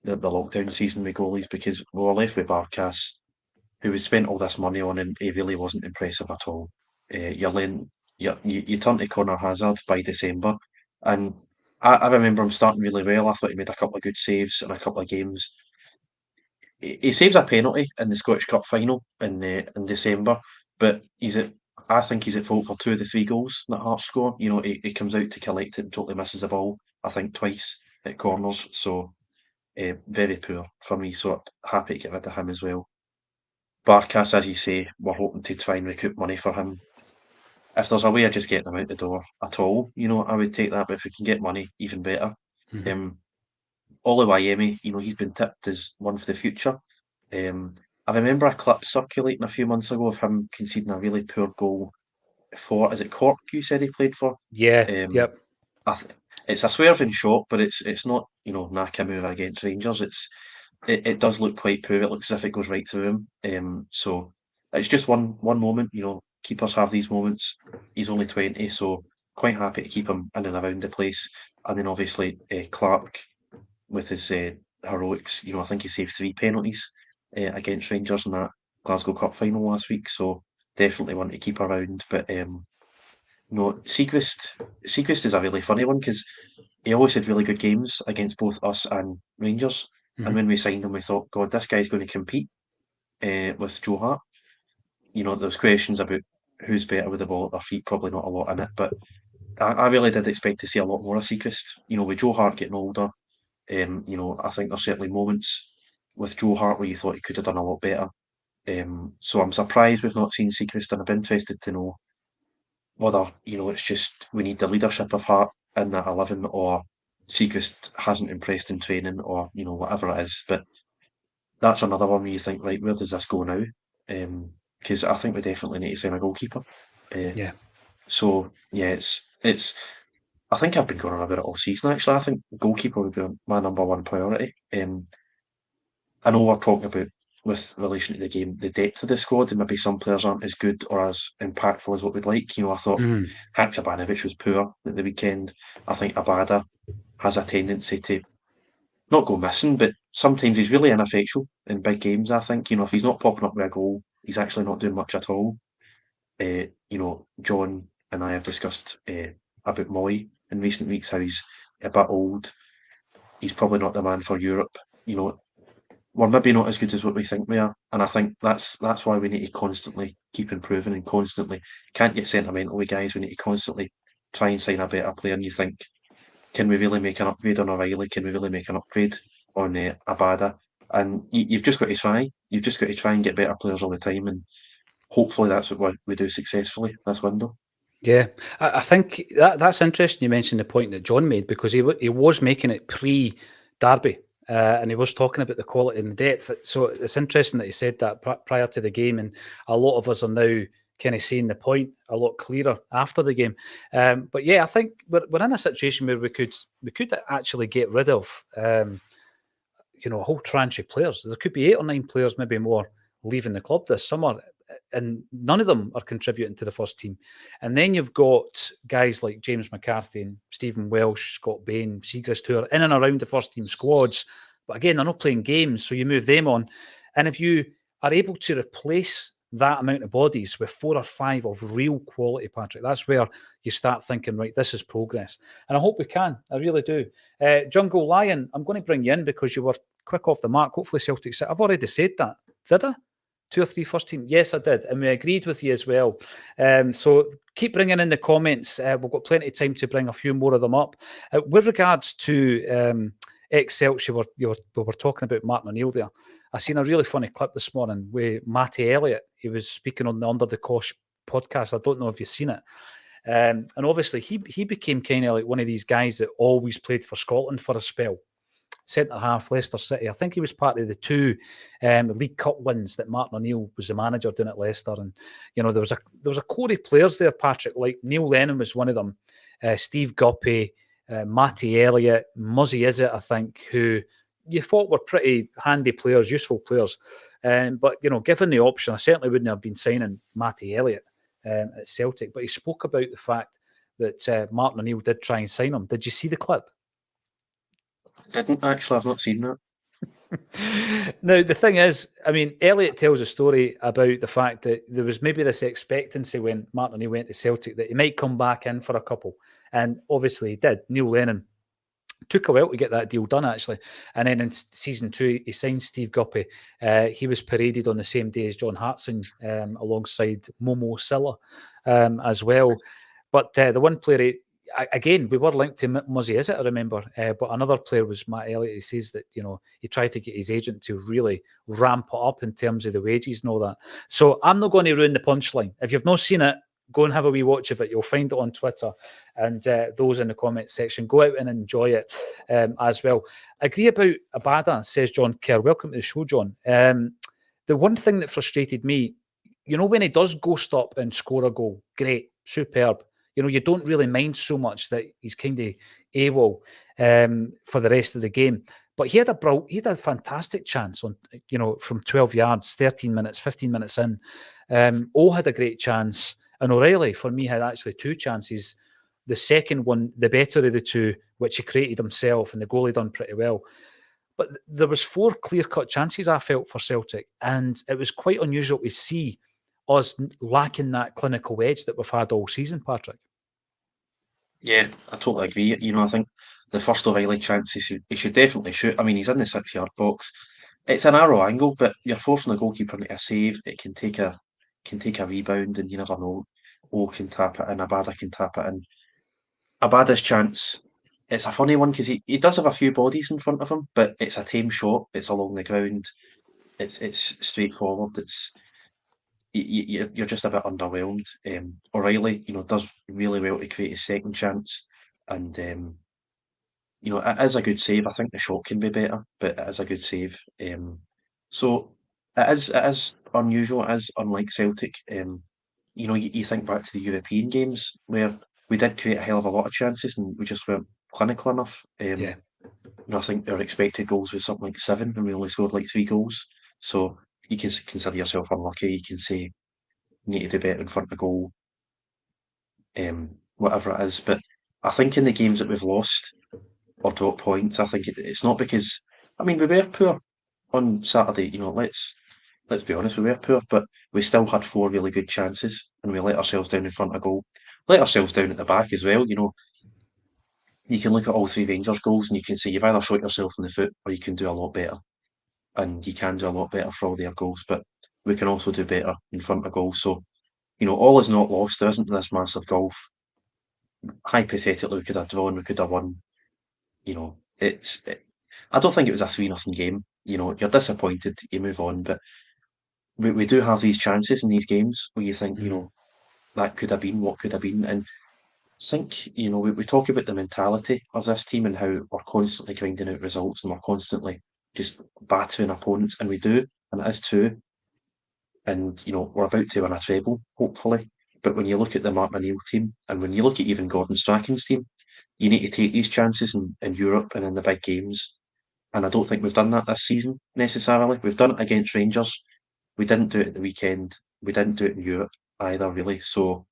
lockdown season with goalies because we were left with Barkas, who we spent all this money on, and he really wasn't impressive at all. You turn to Connor Hazard by December, and I remember him starting really well. I thought he made a couple of good saves in a couple of games. He saves a penalty in the Scottish Cup final in December, but I think he's at fault for 2 of the 3 goals that Hearts score. You know, he comes out to collect it and totally misses the ball, I think twice at corners. So very poor for me. So happy to get rid of him as well. Barkas, as you say, we're hoping to try and recoup money for him. If there's a way of just getting him out the door at all, you know, I would take that. But if we can get money, even better. Mm-hmm. Oluwayemi, you know, he's been tipped as one for the future. I remember a clip circulating a few months ago of him conceding a really poor goal for, is it Cork you said he played for? Yeah, Um, yep. it's a swerving shot, but it's not, you know, Nakamura against Rangers. It does look quite poor. It looks as if it goes right through him. So it's just one moment, you know, keepers have these moments. He's only 20, so quite happy to keep him in and around the place. And then obviously Clark with his heroics. I think he saved 3 penalties against Rangers in that Glasgow Cup final last week. So definitely want to keep around. But no, Seacrest is a really funny one because he always had really good games against both us and Rangers. And when we signed him, we thought, God, this guy's going to compete with Joe Hart. There's questions about who's better with the ball at their feet, probably not a lot in it, but I really did expect to see a lot more of Seacrest. With Joe Hart getting older, I think there's certainly moments with Joe Hart where you thought he could have done a lot better. So I'm surprised we've not seen Seacrest, and I've been interested to know whether, it's just we need the leadership of Hart in that 11, or Seacrest hasn't impressed in training, or, whatever it is. But that's another one where you think, right, where does this go now? Because I think we definitely need to sign a goalkeeper. Yeah. So yeah, it's. I think I've been going on about it all season. Actually, I think goalkeeper would be my number one priority. I know we're talking about, with relation to the game, the depth of the squad, and maybe some players aren't as good or as impactful as what we'd like. I thought Haksabanovic was poor at the weekend. I think Abada has a tendency to not go missing, but sometimes he's really ineffectual in big games. I think, if he's not popping up with a goal, he's actually not doing much at all. John and I have discussed about Moy in recent weeks, how he's a bit old. He's probably not the man for Europe. We're maybe not as good as what we think we are, and I think that's why we need to constantly keep improving and constantly can't get sentimental with guys. We need to constantly try and sign a better player. And you think, can we really make an upgrade on O'Reilly? Can we really make an upgrade on Abada? And you've just got to try. You've just got to try and get better players all the time, and hopefully that's what we do successfully this window. Yeah, I think that's interesting. You mentioned the point that John made, because he was making it pre-Derby, and he was talking about the quality and the depth. So it's interesting that he said that prior to the game, and a lot of us are now kind of seeing the point a lot clearer after the game. But yeah, I think we're in a situation where we could actually get rid of a whole tranche of players. There could be 8 or 9 players, maybe more, leaving the club this summer, and none of them are contributing to the first team. And then you've got guys like James McCarthy and Stephen Welsh, Scott Bain, Seacrest, who are in and around the first team squads. But again, they're not playing games, so you move them on. And if you are able to replace that amount of bodies with 4 or 5 of real quality, Patrick, that's where you start thinking, right, this is progress. And I hope we can. I really do. Jungle Lion, I'm going to bring you in because you were quick off the mark. Hopefully Celtic City. I've already said that. Did I? 2 or 3 first team? Yes, I did. And we agreed with you as well. So keep bringing in the comments. We've got plenty of time to bring a few more of them up. With regards to ex-Celts, we were talking about Martin O'Neill there. I seen a really funny clip this morning with Matty Elliott. He was speaking on the Under the Cosh podcast. I don't know if you've seen it. And obviously, he became kind of like one of these guys that always played for Scotland for a spell. Centre-half, Leicester City. I think he was part of the 2 League Cup wins that Martin O'Neill was the manager doing at Leicester. And, there was a core of players there, Patrick, like Neil Lennon was one of them, Steve Guppy, Matty Elliott, Muzzy Izzet, I think, who you thought were pretty handy players, useful players. But, given the option, I certainly wouldn't have been signing Matty Elliott at Celtic. But he spoke about the fact that Martin O'Neill did try and sign him. Did you see the clip? Didn't actually. I've not seen that. Now, the thing is, I mean, Elliot tells a story about the fact that there was maybe this expectancy when Martin O'Neill went to Celtic that he might come back in for a couple. And obviously he did. Neil Lennon took a while to get that deal done, actually. And then in season 2, he signed Steve Guppy. He was paraded on the same day as John Hartson alongside Momo Silla as well. But the one player... Again, we were linked to Muzzy Izzet, I remember, but another player was Matt Elliott. He says that, he tried to get his agent to really ramp it up in terms of the wages and all that. So I'm not going to ruin the punchline. If you've not seen it, go and have a wee watch of it. You'll find it on Twitter, and those in the comments section, go out and enjoy it as well. Agree about Abada, says John Kerr. Welcome to the show, John. The one thing that frustrated me, when he does ghost up and score a goal, great, superb. You don't really mind so much that he's kind of AWOL for the rest of the game. But he had a fantastic chance on, from 12 yards, 13 minutes, 15 minutes in. O had a great chance, and O'Reilly, for me, had actually 2 chances the second one, the better of the two, which he created himself, and the goalie done pretty well. But there was 4 clear-cut chances I felt for Celtic, and it was quite unusual to see us lacking that clinical edge that we've had all season, Patrick. Yeah, I totally agree. I think the first of Riley chances, he should definitely shoot. I mean, he's in the 6 yard box. It's a narrow angle, but you're forcing the goalkeeper to make a save. It can take a rebound, and you never know. O can tap it in, Abada can tap it in. Abada's chance, it's a funny one because he does have a few bodies in front of him, but it's a tame shot. It's along the ground. It's straightforward. You're just a bit underwhelmed. O'Reilly, does really well to create his second chance, and it is a good save. I think the shot can be better, but it is a good save. So it is unusual. It is unlike Celtic. You think back to the European games where we did create a hell of a lot of chances and we just weren't clinical enough. Yeah. I think our expected goals was something like 7, and we only scored like 3 goals. So you can consider yourself unlucky. You can say you need to do better in front of goal, whatever it is. But I think in the games that we've lost or dropped points, I think it's not because, I mean, we were poor on Saturday. Let's be honest, we were poor, but we still had 4 really good chances, and we let ourselves down in front of goal. Let ourselves down at the back as well. You can look at all 3 Rangers goals and you can say you've either shot yourself in the foot or you can do a lot better. And you can do a lot better for all their goals, but we can also do better in front of goals. So, all is not lost. There isn't this massive gulf. Hypothetically, we could have drawn, we could have won. I don't think it was a 3-0 game. You're disappointed, you move on, but we do have these chances in these games where you think, that could have been what could have been. And I think, we talk about the mentality of this team and how we're constantly grinding out results and we're constantly just battering opponents, and we do, and it is true. And, we're about to win a treble, hopefully. But when you look at the Mark O'Neill team, and when you look at even Gordon Strachan's team, you need to take these chances in Europe and in the big games. And I don't think we've done that this season necessarily. We've done it against Rangers. We didn't do it at the weekend. We didn't do it in Europe either, really. So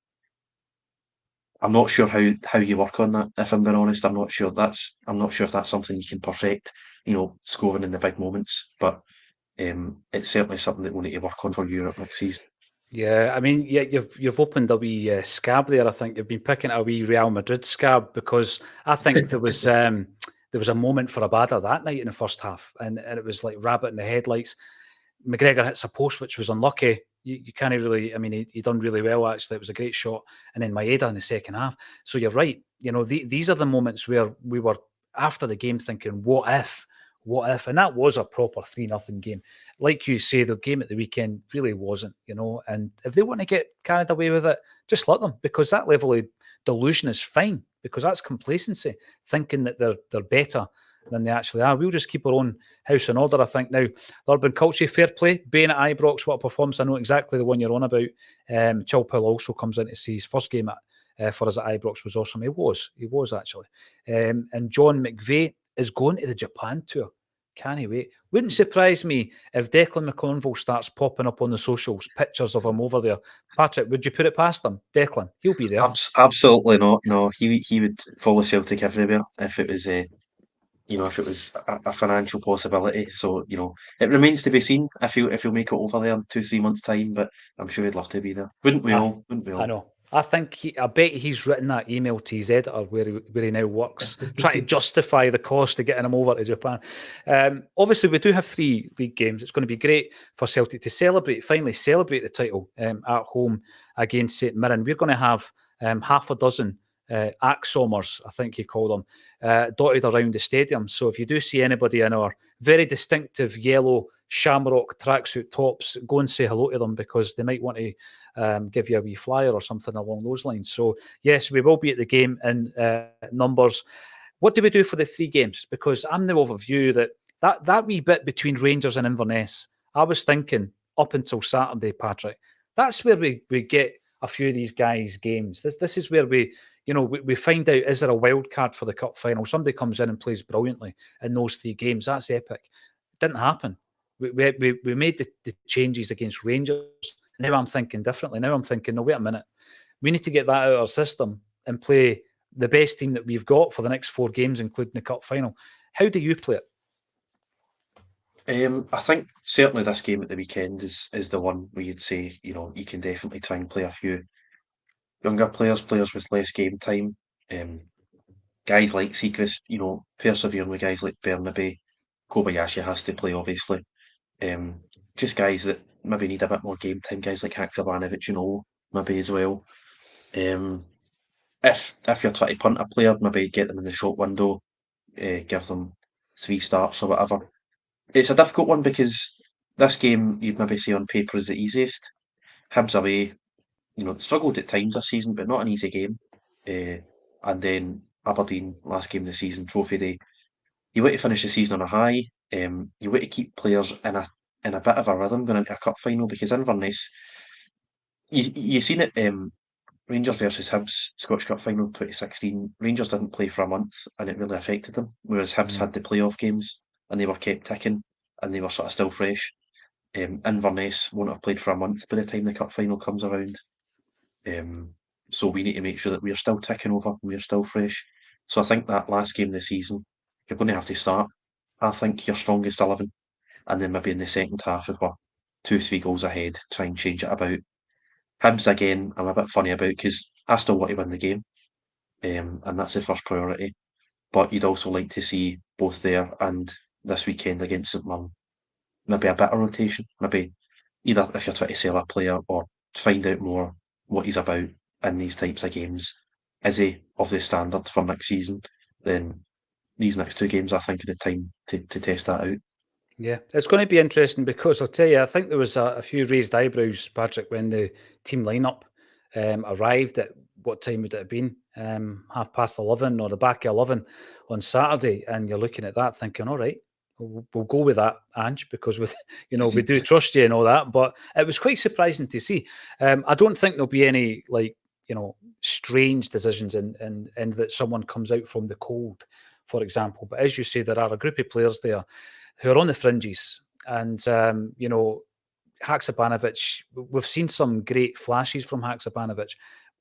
I'm not sure how you work on that. If I'm being honest, I'm not sure if that's something you can perfect. Scoring in the big moments, but it's certainly something that we'll need to work on for Europe next season. Yeah, I mean, yeah, you've opened a wee scab there. I think you've been picking a wee Real Madrid scab, because I think there was a moment for Abada that night in the first half, and it was like rabbit in the headlights. McGregor hits a post, which was unlucky. You can't really, I mean, he done really well, actually. It was a great shot. And then Maeda in the second half. So you're right. These are the moments where we were, after the game, thinking, what if? What if? And that was a proper 3-0 game. Like you say, the game at the weekend really wasn't, and if they want to get carried away with it, just let them, because that level of delusion is fine, because that's complacency, thinking that they're better than they actually are. We'll just keep our own house in order, I think. Now, the Urban Culture, fair play. Bain at Ibrox, what a performance. I know exactly the one you're on about. Chilwell also comes in to see his first game for us at Ibrox was awesome. He was actually. And John McVeigh is going to the Japan tour. Can't he wait? Wouldn't surprise me if Declan McConville starts popping up on the socials, pictures of him over there. Patrick, would you put it past him? Declan, he'll be there. Absolutely not. No, he would follow Celtic everywhere if it was a financial possibility. So, it remains to be seen if he'll make it over there in 2-3 months' time, but I'm sure he'd love to be there. Wouldn't we all? I know. I bet he's written that email to his editor where he now works, trying to justify the cost of getting him over to Japan. Obviously, we do have 3 league games. It's going to be great for Celtic to finally celebrate the title at home against St Mirren. We're going to have half a dozen Acsomers, I think you call them, dotted around the stadium. So if you do see anybody in our very distinctive yellow shamrock tracksuit tops, go and say hello to them, because they might want to give you a wee flyer or something along those lines. So yes, we will be at the game in numbers. What do we do for the 3 games? Because I'm the overview that wee bit between Rangers and Inverness, I was thinking up until Saturday, Patrick, that's where we get a few of these guys' games. This is where we find out, is there a wild card for the cup final? Somebody comes in and plays brilliantly in those 3 games. That's epic. It didn't happen. We made the changes against Rangers. Now I'm thinking differently. Now I'm thinking, no, wait a minute. We need to get that out of our system and play the best team that we've got for the next 4 games, including the cup final. How do you play it? I think certainly this game at the weekend is the one where you'd say, you can definitely try and play a few younger players with less game time. Um, Guys like Seacrest, persevering with guys like Bernabe, Kobayashi has to play, obviously. Um, just guys that maybe need a bit more game time, guys like Haksabanovic, maybe as well. Um, if you're trying to punt a player, maybe get them in the short window, give them 3 starts or whatever. It's a difficult one because this game you'd maybe say on paper is the easiest. Hibs away, it struggled at times this season, but not an easy game. And then Aberdeen, last game of the season, Trophy Day. You want to finish the season on a high. You want to keep players in a bit of a rhythm going into a cup final because Inverness, you seen it. Rangers versus Hibs Scottish Cup final 2016. Rangers didn't play for a month and it really affected them, whereas Hibs had the playoff games and they were kept ticking and they were sort of still fresh. Inverness won't have played for a month by the time the cup final comes around. So we need to make sure that we're still ticking over, we're still fresh. So I think that last game of the season, you're going to have to start, I think, your strongest 11, and then maybe in the second half, if we're 2, 3 goals ahead, try and change it about. Hibs, again, I'm a bit funny about because I still want to win the game, and that's the first priority. But you'd also like to see both there and this weekend against St Mirren, maybe a bit of rotation, maybe either if you're trying to sell a player or find out more what he's about in these types of games. Is he of the standard for next season? Then these next 2 games, I think, are the time to test that out. Yeah, it's going to be interesting because I'll tell you, I think there was a few raised eyebrows, Patrick, when the team lineup arrived. At what time would it have been? 11:30 or the back of 11 on Saturday, and you're looking at that thinking, all right, we'll go with that, Ange, because we do trust you and all that. But it was quite surprising to see. I don't think there'll be any strange decisions in that someone comes out from the cold, for example. But as you say, there are a group of players there who are on the fringes. And, Haksabanovic, we've seen some great flashes from Haksabanovic.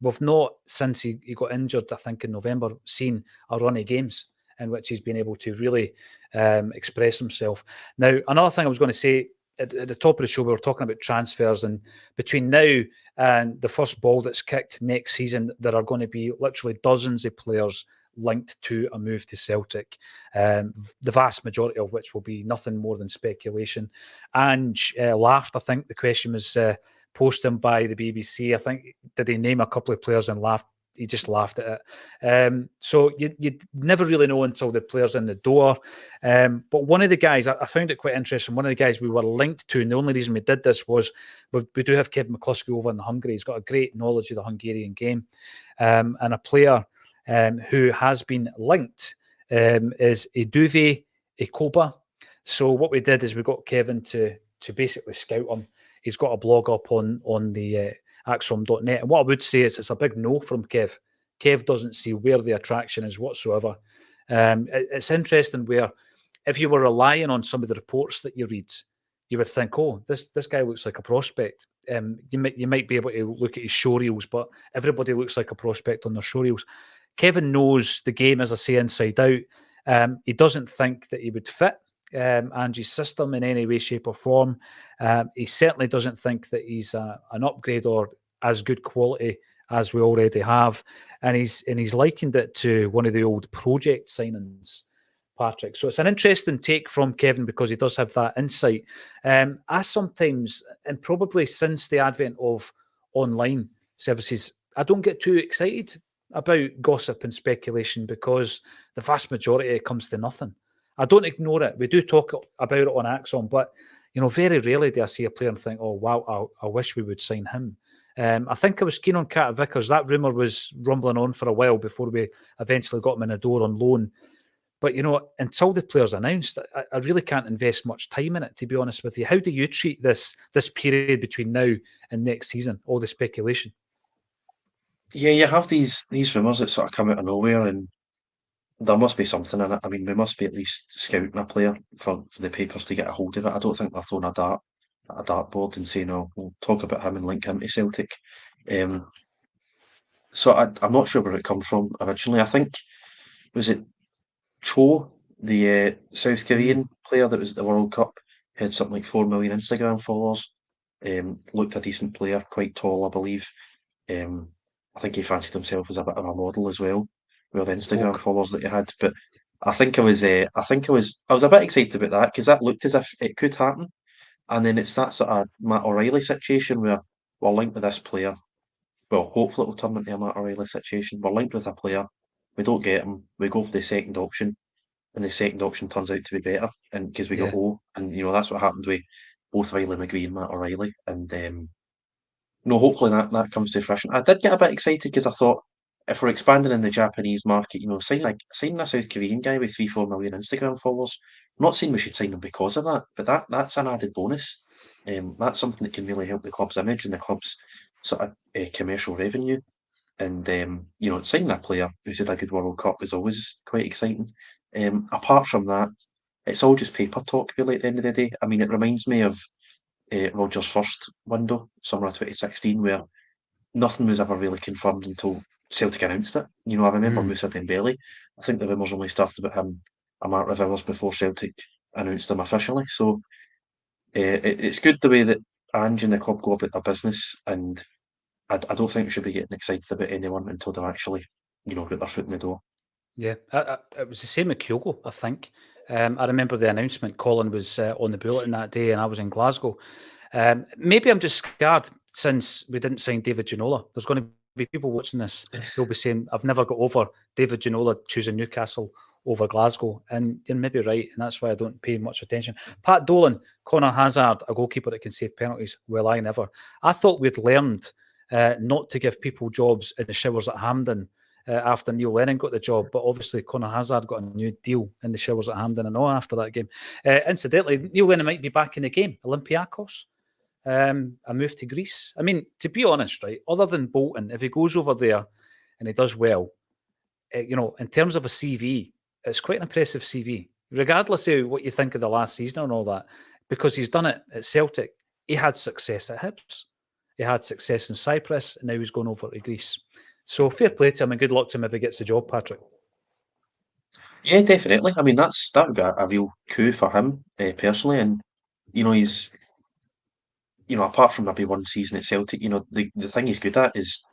We've not, since he got injured, I think in November, seen a run of games in which he's been able to really express himself. Now, another thing I was going to say, at the top of the show, we were talking about transfers, and between now and the first ball that's kicked next season, there are going to be literally dozens of players linked to a move to Celtic, the vast majority of which will be nothing more than speculation. Ange laughed. I think the question was posted by the BBC. I think, did he name a couple of players and laughed? He just laughed at it. So you never really know until the player's in the door. But one of the guys, I found it quite interesting, one of the guys we were linked to, and the only reason we did this was we do have Kevin McCluskey over in Hungary. He's got a great knowledge of the Hungarian game. And a player who has been linked is Eduve Ekoba. So what we did is we got Kevin to basically scout him. He's got a blog up on the Acsom.net. And what I would say is it's a big no from Kev. Kev doesn't see where the attraction is whatsoever. It's interesting where if you were relying on some of the reports that you read, you would think, oh, this guy looks like a prospect. You might be able to look at his show reels, but everybody looks like a prospect on their show reels. Kevin knows the game, as I say, inside out. He doesn't think that he would fit Angie's system in any way, shape, or form. He certainly doesn't think that he's an upgrade or as good quality as we already have. And he's likened it to one of the old project signings, Patrick. So it's an interesting take from Kevin because he does have that insight. I sometimes, and probably since the advent of online services, I don't get too excited about gossip and speculation because the vast majority of it comes to nothing. I don't ignore it. We do talk about it on Acsom, but very rarely do I see a player and think, "Oh wow, I wish we would sign him." I think I was keen on Carter Vickers. That rumour was rumbling on for a while before we eventually got him in the door on loan. But until the player's announced, I really can't invest much time in it. To be honest with you, how do you treat this period between now and next season? All the speculation. Yeah, you have these rumours that sort of come out of nowhere, and there must be something in it. I mean, we must be at least scouting a player for the papers to get a hold of it. I don't think they're throwing a dart at a dartboard and saying, "Oh, we'll talk about him and link him to Celtic." Um, So I'm not sure where it comes from originally. I think, was it Cho, the South Korean player that was at the World Cup, had something like 4 million Instagram followers. Looked a decent player, quite tall, I believe. Um, I think he fancied himself as a bit of a model as well, with the Instagram Folk. followers that he had. But I was a bit excited about that because that looked as if it could happen. And then it's that sort of Matt O'Reilly situation where we're linked with this player. Well, hopefully it will turn into a Matt O'Reilly situation. We're linked with a player, we don't get him, we go for the second option, and the second option turns out to be better, and because we got Yeah, O, and that's what happened with both Riley McGree and Matt O'Reilly, and no, hopefully that comes to fruition. I did get a bit excited because I thought if we're expanding in the Japanese market, signing a South Korean guy with 3-4 million Instagram followers. I'm not saying we should sign him because of that, but that's an added bonus. That's something that can really help the club's image and the club's sort of commercial revenue. And signing a player who's had a good World Cup is always quite exciting. Apart from that, it's all just paper talk, really. At the end of the day, I mean, it reminds me of Rodgers' first window, summer of 2016, where nothing was ever really confirmed until Celtic announced it. I remember Moussa Dembele. I think the rumours only started about him a matter of hours before Celtic announced him officially. So it's good the way that Ange and the club go about their business, and I don't think we should be getting excited about anyone until they're actually, got their foot in the door. yeah. It was the same with Kyogo, I think. I remember the announcement. Colin was on the bulletin that day, and I was in Glasgow. Maybe I'm just scared since we didn't sign David Ginola. There's going to be people watching this who'll be saying, "I've never got over David Ginola choosing Newcastle over Glasgow," and you're maybe right, and that's why I don't pay much attention. Pat Dolan, Connor Hazard, a goalkeeper that can save penalties. Well, I never. I thought we'd learned not to give people jobs in the showers at Hampden after Neil Lennon got the job, but obviously Connor Hazard got a new deal in the showers at Hampden and all after that game. Incidentally, Neil Lennon might be back in the game. Olympiacos, a move to Greece. I mean, to be honest, right, other than Bolton, if he goes over there and he does well, in terms of a CV, it's quite an impressive CV, regardless of what you think of the last season and all that, because he's done it at Celtic. He had success at Hibs. He had success in Cyprus, and now he's going over to Greece. So fair play to him and good luck to him if he gets the job, Patrick. Yeah, definitely. I mean, that would be a real coup for him personally, and he's apart from maybe one season at Celtic, the thing he's good at is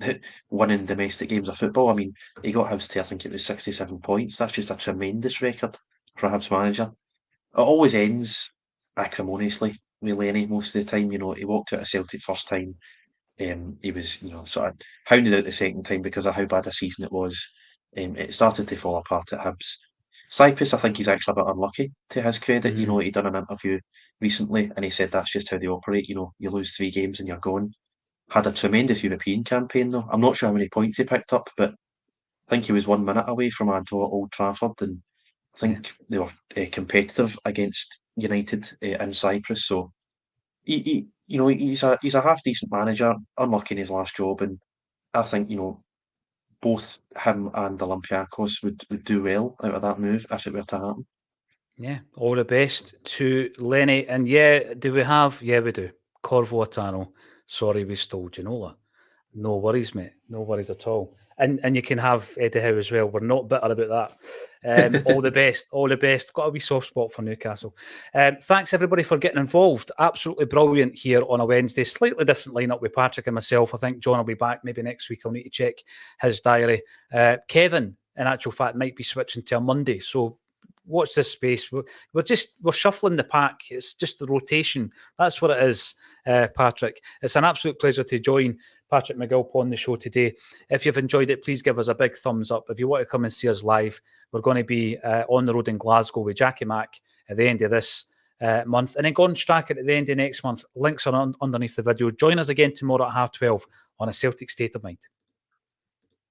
winning domestic games of football. I mean, he got Hibs to, I think it was 67 points. That's just a tremendous record for a Hibs manager. It always ends acrimoniously with Lenny most of the time. He walked out of Celtic first time. He was, sort of hounded out the second time because of how bad a season it was. It started to fall apart at Hibs. Cyprus, I think he's actually a bit unlucky to his credit. He done an interview recently and he said that's just how they operate. You lose 3 games and you're gone. Had a tremendous European campaign though. I'm not sure how many points he picked up, but I think he was 1 minute away from a draw at Old Trafford, and I Yeah. think they were competitive against United in Cyprus. So he's a half decent manager, unlucky in his last job, and I think both him and Olympiacos would do well out of that move if it were to happen. Yeah, all the best to Lenny. And yeah, do we have? Yeah, we do. Corvo Atano. Sorry, we stole Ginola. No worries, mate. No worries at all. And you can have Eddie Howe as well. We're not bitter about that. All the best. All the best. Got a wee soft spot for Newcastle. Thanks everybody for getting involved. Absolutely brilliant here on a Wednesday. Slightly different lineup with Patrick and myself. I think John will be back maybe next week. I'll need to check his diary. Kevin, in actual fact, might be switching to a Monday. So watch this space. We're shuffling the pack. It's just the rotation. That's what it is, Patrick. It's an absolute pleasure to join Patrick McGill on the show today. If you've enjoyed it, please give us a big thumbs up. If you want to come and see us live, we're going to be on the road in Glasgow with Jackie Mack at the end of this month, and then Gordon Strachan at the end of next month. Links are underneath the video. Join us again tomorrow at 12:30 on A Celtic State of Mind.